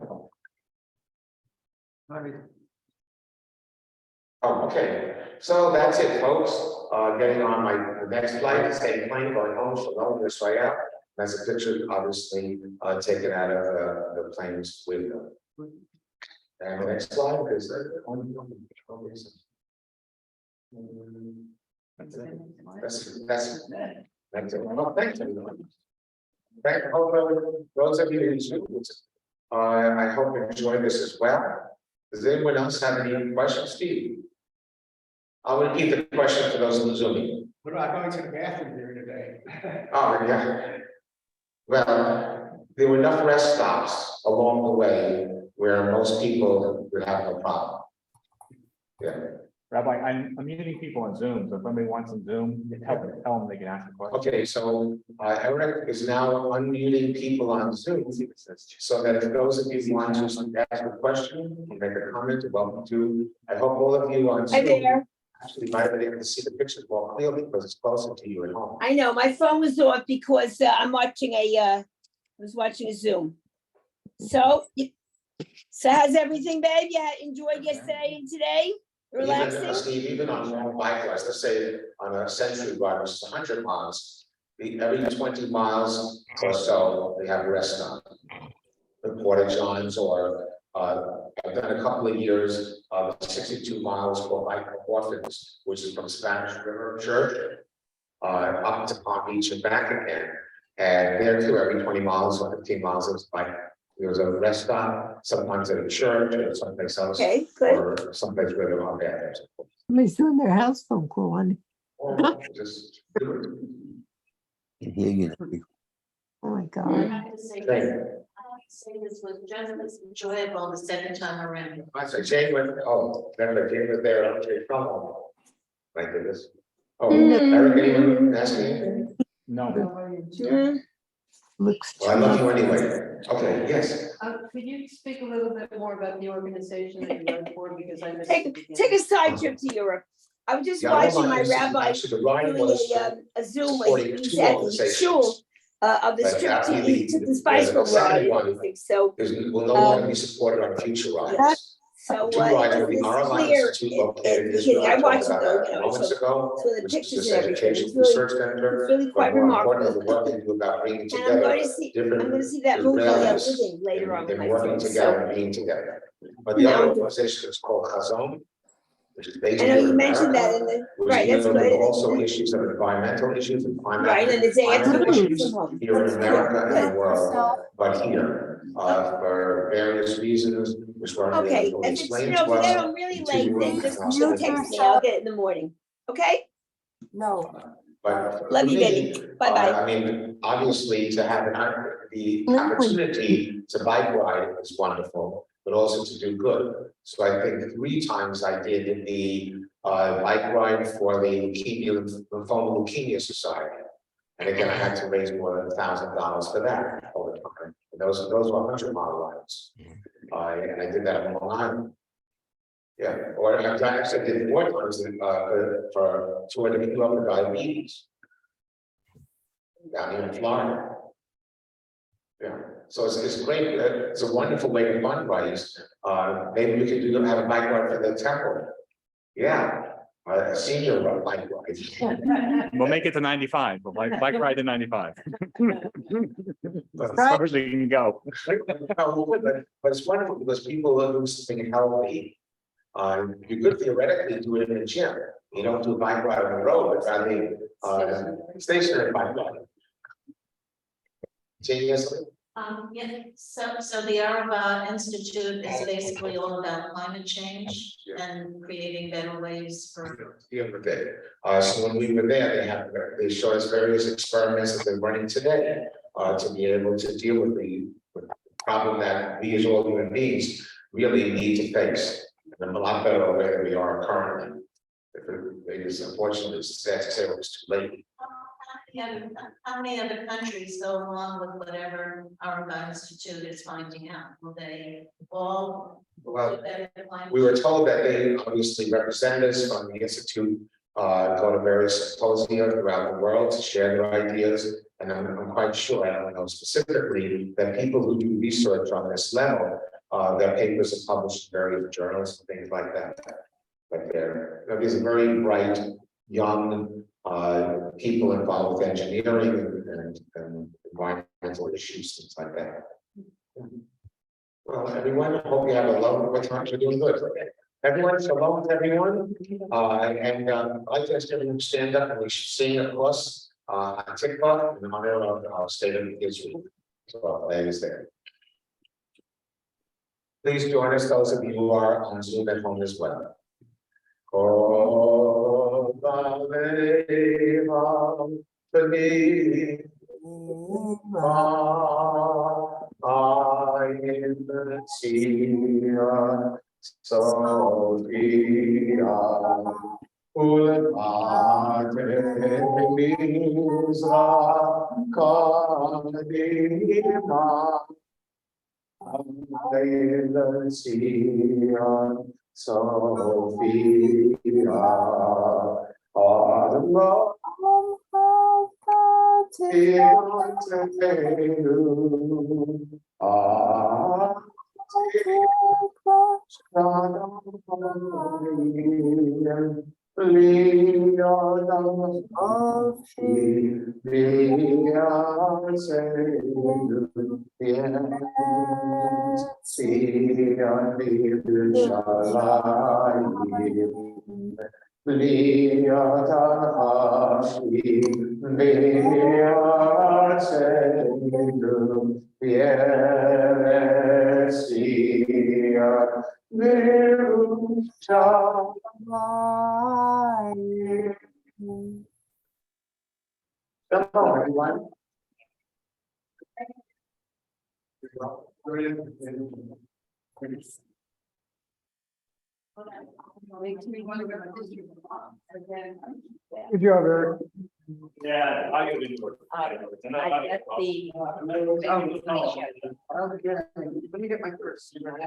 [SPEAKER 1] Oh, okay. So that's it, folks. Getting on the next flight, same plane going home, Shalom Yisrael. That's a picture, obviously, taken out of the plane's window. And the next slide is that's it. Well, thanks, everyone. Those of you who Zoom, I hope you enjoyed this as well. Does anyone else have any questions, Steve? I'll repeat the question for those in the Zoom.
[SPEAKER 6] What about going to the bathroom during the day?
[SPEAKER 1] Oh, yeah. Well, there were enough rest stops along the way where most people would have no problem. Yeah.
[SPEAKER 2] Rabbi, I'm muting people on Zoom, so if somebody wants on Zoom, tell them they can ask a question.
[SPEAKER 1] Okay, so Eric is now unmuting people on Zoom, so that if those of you who want to ask a question, or make a comment, you're welcome to. I hope all of you on
[SPEAKER 7] Hi
[SPEAKER 1] Zoom
[SPEAKER 7] there.
[SPEAKER 1] actually might be able to see the pictures more clearly because it's closer to you at home.
[SPEAKER 7] I know, my phone was off because I'm watching I was watching a Zoom. So how's everything, babe? You enjoyed yesterday and today?
[SPEAKER 1] Even,
[SPEAKER 7] Relaxing?
[SPEAKER 1] Steve, even on long bike rides, let's say on a century ride, which is 100 miles, every 20 miles or so, they have a rest stop. The Porta Johns, or I've done a couple of years of 62 miles for bike orphans, which is from Spanish River Church up to Palm Beach and back again. And there too, every 20 miles or 15 miles, it was like there was a rest stop, sometimes at a church or someplace else,
[SPEAKER 7] Okay, good.
[SPEAKER 1] or someplace where there are bathrooms.
[SPEAKER 8] Somebody's doing their house phone call on.
[SPEAKER 1] Or just do it.
[SPEAKER 9] Can hear you now.
[SPEAKER 8] Oh my
[SPEAKER 4] I
[SPEAKER 8] God.
[SPEAKER 4] have to say,
[SPEAKER 1] Thank you.
[SPEAKER 4] this was just as enjoyable the second time around.
[SPEAKER 1] I say, Jane went, oh, then the Jane was there, okay, from home. Thank goodness. Oh, Eric, anyone asking anything?
[SPEAKER 2] No,
[SPEAKER 7] Mm,
[SPEAKER 8] Looks.
[SPEAKER 1] Well, I love you anyway. Okay, yes.
[SPEAKER 10] Could you speak a little bit more about the organization that you run for, because I missed.
[SPEAKER 7] Take a side trip to Europe. I was just
[SPEAKER 1] Yeah, hold
[SPEAKER 7] watching
[SPEAKER 1] on.
[SPEAKER 7] my rabbi
[SPEAKER 1] Actually, the ride
[SPEAKER 7] doing
[SPEAKER 1] was
[SPEAKER 7] a Zoom.
[SPEAKER 1] supporting
[SPEAKER 7] He's
[SPEAKER 1] two
[SPEAKER 7] at the
[SPEAKER 1] organizations.
[SPEAKER 7] shul of the
[SPEAKER 1] But
[SPEAKER 7] strip.
[SPEAKER 1] after
[SPEAKER 7] He
[SPEAKER 1] the-
[SPEAKER 7] took the bicycle
[SPEAKER 1] the second
[SPEAKER 7] ride and
[SPEAKER 1] one-
[SPEAKER 7] everything. So
[SPEAKER 1] will no longer be supported on future rides.
[SPEAKER 7] So
[SPEAKER 1] Two rides will be
[SPEAKER 7] it's
[SPEAKER 1] our
[SPEAKER 7] clear.
[SPEAKER 1] Institute located in
[SPEAKER 7] Because
[SPEAKER 1] Israel.
[SPEAKER 7] I watched it
[SPEAKER 1] talked
[SPEAKER 7] though,
[SPEAKER 1] about that moments ago,
[SPEAKER 7] so the
[SPEAKER 1] which is
[SPEAKER 7] pictures
[SPEAKER 1] this
[SPEAKER 7] and everything.
[SPEAKER 1] education
[SPEAKER 7] It's really,
[SPEAKER 1] research center.
[SPEAKER 7] it's really
[SPEAKER 1] But
[SPEAKER 7] quite
[SPEAKER 1] more
[SPEAKER 7] remarkable.
[SPEAKER 1] importantly, the work they do about bringing
[SPEAKER 7] And I'm
[SPEAKER 1] together
[SPEAKER 7] going to see, I'm
[SPEAKER 1] different
[SPEAKER 7] going to see that movie,
[SPEAKER 1] Israelis
[SPEAKER 7] Living, later on. with
[SPEAKER 1] and
[SPEAKER 7] my
[SPEAKER 1] working
[SPEAKER 7] friends.
[SPEAKER 1] together
[SPEAKER 7] So,
[SPEAKER 1] and being together. But the other organization is called Chazon, which is based
[SPEAKER 7] I know
[SPEAKER 1] here
[SPEAKER 7] you
[SPEAKER 1] in
[SPEAKER 7] mentioned that
[SPEAKER 1] America,
[SPEAKER 7] in the,
[SPEAKER 1] which
[SPEAKER 7] right, that's
[SPEAKER 1] deals with
[SPEAKER 7] good.
[SPEAKER 1] also issues of environmental issues and climate.
[SPEAKER 7] Right, and the day after
[SPEAKER 1] climate
[SPEAKER 7] working
[SPEAKER 1] issues
[SPEAKER 7] from home.
[SPEAKER 1] here in America and the
[SPEAKER 7] Good.
[SPEAKER 1] world, but here, for various reasons, which were
[SPEAKER 7] Okay,
[SPEAKER 1] fully
[SPEAKER 7] if it's,
[SPEAKER 1] explained to
[SPEAKER 7] today
[SPEAKER 1] us.
[SPEAKER 7] I'm really
[SPEAKER 1] in
[SPEAKER 7] late,
[SPEAKER 1] two
[SPEAKER 7] then
[SPEAKER 1] rooms,
[SPEAKER 7] just
[SPEAKER 1] and also
[SPEAKER 7] text me, I'll get it in the morning. Okay?
[SPEAKER 8] No.
[SPEAKER 1] But
[SPEAKER 7] Love
[SPEAKER 1] for
[SPEAKER 7] you,
[SPEAKER 1] me,
[SPEAKER 7] baby. Bye-bye.
[SPEAKER 1] I mean, obviously, to have the opportunity to bike ride is wonderful, but also to do good. So I think 3 times I did the bike ride for the Lymphoma Leukemia Society. And again, I had to raise more than $1,000 for that all the time. And those were 100-mile rides. And I did that on Long Island. Yeah, or I actually did 4 times for to pick up with diabetes down here in Florida. Yeah, so it's great. It's a wonderful way to fundraise. Maybe we could have a bike ride for the temple. Yeah, a senior bike ride.
[SPEAKER 2] we'll make it to 95, but bike ride to 95. As far as we can go.
[SPEAKER 1] But it's wonderful because people are doing something healthy. You could theoretically do it in a gym. You don't do a bike ride on the road, but rather stationary bike ride. Seriously?
[SPEAKER 4] Yeah, so the Araba Institute is basically all about climate change and creating better ways for.
[SPEAKER 1] The other day. So when we were there, they showed us various experiments that they're running today to be able to deal with the problem that we as all human beings really need to face. And a lot better way than we are currently. It is unfortunately sad to say it was too late.
[SPEAKER 4] How many other countries go along with whatever Araba Institute is finding out? Will they all?
[SPEAKER 1] Well,
[SPEAKER 4] do better climate
[SPEAKER 1] we were told that they obviously representatives from the Institute go to various symposia throughout the world to share their ideas. And I'm quite sure, I don't know specifically, that people who do research on this level, their papers are published in various journals and things like that. But there's a very bright, young people involved with engineering and environmental issues, things like that. Well, everyone, I hope you have a lovely, what time you're doing good. Everyone, shalom to everyone. And I'd like to ask everyone to stand up and we should sing across TikTok in honor of our state of Israel. So that is there. Please join us, those of you who are on Zoom at home as well. Sophia, Hello, everyone.
[SPEAKER 2] Good job, Eric. Yeah, I could do it.
[SPEAKER 10] I get the.
[SPEAKER 6] Let me get my first. You're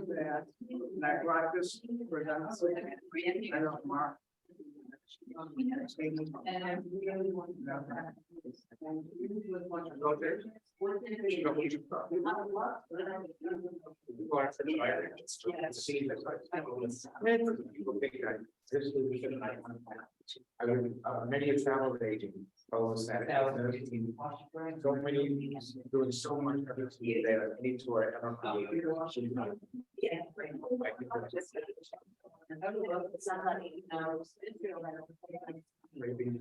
[SPEAKER 6] that, and I brought this for them. I don't mark.
[SPEAKER 1] Many of travel aging, folks that so many doing so much of it there, any tour ever. Maybe.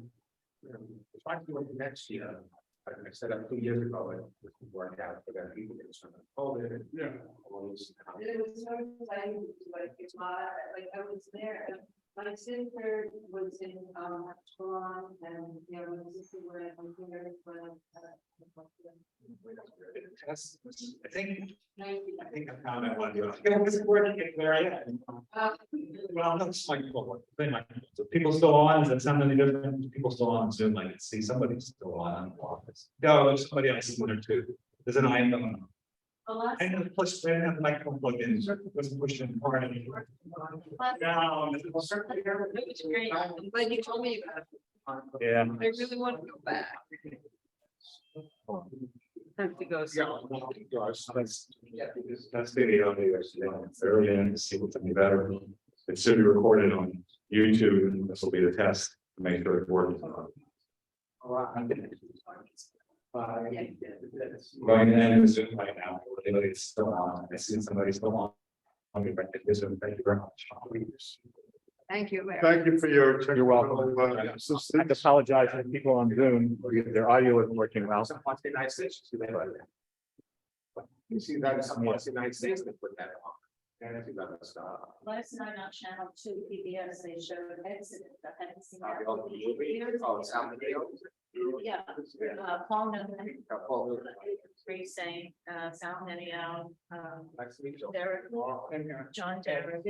[SPEAKER 1] Trying to do it next year. I set up 2 years ago, it didn't work out for that people get some COVID.
[SPEAKER 6] Yeah.
[SPEAKER 1] All this.
[SPEAKER 10] It was so exciting, like, it's like, I was there, and my sister was in, Toronto, and, you know, this is where I'm here,
[SPEAKER 2] I think I found that one. It was working at where I am. Well, that's my thing. So people still on, is that something different? People still on Zoom, I can see somebody's still on. No, there's somebody else in there too. There's an item. I know the push, I didn't have the microphone plugged in, so it wasn't pushed in hard anymore. No.
[SPEAKER 10] it was great, I'm glad you told me about it,
[SPEAKER 2] Yeah.
[SPEAKER 10] I really want to go back. Have to go.
[SPEAKER 2] That's video. Early in to see what's any better. It should be recorded on YouTube, and this will be the test to make sure it works. Going in and Zoom right now, everybody's still on. I see somebody still on. I'll be back to Zoom. Thank you very much.
[SPEAKER 10] Thank you, Larry.
[SPEAKER 6] Thank you for your.
[SPEAKER 2] You're welcome. I have to apologize to people on Zoom, their audio isn't working well.
[SPEAKER 1] You see that some parts of the United States that put that on. And if you got to stop.
[SPEAKER 4] Last night on Channel 2 PBS, they showed exit. I hadn't seen that
[SPEAKER 1] Oh, it's out there.
[SPEAKER 4] Yeah, Paul Newman, Free saying, Sal Henio, Derek, John Derek.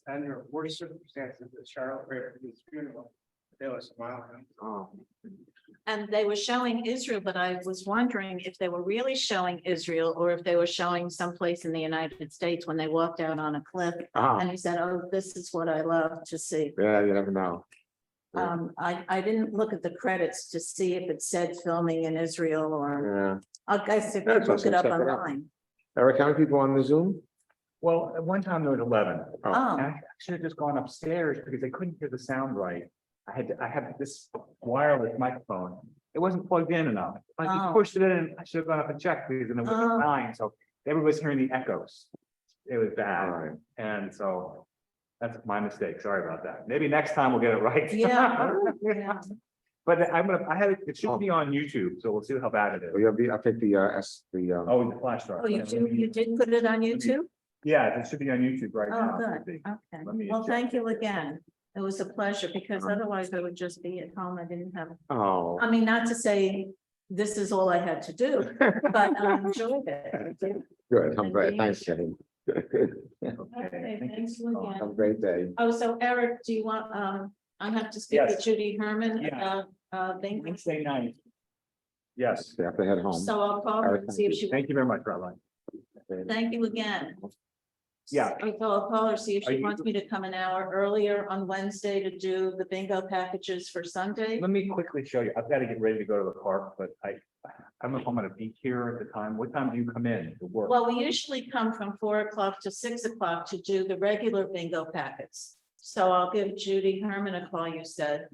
[SPEAKER 6] Under worst circumstances, the Charlotte River, his funeral, they were smiling.
[SPEAKER 4] And they were showing Israel, but I was wondering if they were really showing Israel or if they were showing someplace in the United States when they walked out on a cliff. And he said, oh, this is what I love to see.
[SPEAKER 1] Yeah, you never know.
[SPEAKER 4] I didn't look at the credits to see if it said filming in Israel or, I guess if you
[SPEAKER 1] That's
[SPEAKER 4] look it up
[SPEAKER 1] awesome. Check it out.
[SPEAKER 4] online.
[SPEAKER 1] Eric, how many people on the Zoom?
[SPEAKER 2] Well, at one time there was 11.
[SPEAKER 4] Oh.
[SPEAKER 2] And I should have just gone upstairs because they couldn't hear the sound right. I had this wireless microphone. It wasn't plugged in enough. I just
[SPEAKER 4] Oh.
[SPEAKER 2] pushed it in. I should have gone up and checked because then it
[SPEAKER 4] Oh.
[SPEAKER 2] was fine. So everybody was hearing the echoes. It was bad.
[SPEAKER 1] Alright.
[SPEAKER 2] And so that's my mistake. Sorry about that. Maybe next time we'll get it right.
[SPEAKER 4] Yeah. Yeah.
[SPEAKER 2] But it should be on YouTube, so we'll see how bad it is.
[SPEAKER 1] I think
[SPEAKER 2] Oh, the flash drive.
[SPEAKER 4] Oh, you did put it on YouTube?
[SPEAKER 2] Yeah, it should be on YouTube right
[SPEAKER 4] Oh,
[SPEAKER 2] now.
[SPEAKER 4] good. Okay.
[SPEAKER 2] Let me
[SPEAKER 4] Well,
[SPEAKER 2] check.
[SPEAKER 4] thank you again. It was a pleasure because otherwise I would just be at home. I didn't have,
[SPEAKER 1] Oh.
[SPEAKER 4] I mean, not to say this is all I had to do, but I enjoyed it.
[SPEAKER 9] Good, I'm
[SPEAKER 4] And
[SPEAKER 9] great,
[SPEAKER 4] we-
[SPEAKER 9] thanks, Jenny.
[SPEAKER 4] Okay, thanks
[SPEAKER 9] Have a
[SPEAKER 4] again.
[SPEAKER 9] great day.
[SPEAKER 4] Oh, so Eric, do you want, I have to speak with
[SPEAKER 2] Yes.
[SPEAKER 4] Judy Herman
[SPEAKER 2] Yeah.
[SPEAKER 4] about, things.
[SPEAKER 2] Wednesday night. Yes,
[SPEAKER 9] You have to head home.
[SPEAKER 4] So I'll call her and see if she,
[SPEAKER 2] thank you very much, Rabbi.
[SPEAKER 4] thank you again.
[SPEAKER 2] Yeah.
[SPEAKER 4] I'll call her, see if
[SPEAKER 2] Are
[SPEAKER 4] she
[SPEAKER 2] you-
[SPEAKER 4] wants me to come an hour earlier on Wednesday to do the bingo packages for Sunday.
[SPEAKER 2] Let me quickly show you. I've got to get ready to go to the park, but I don't know if I'm gonna be here at the time. What time do you come in to work?
[SPEAKER 4] Well, we usually come from 4 o'clock to 6 o'clock to do the regular bingo packets. So I'll give Judy Herman a call, you said,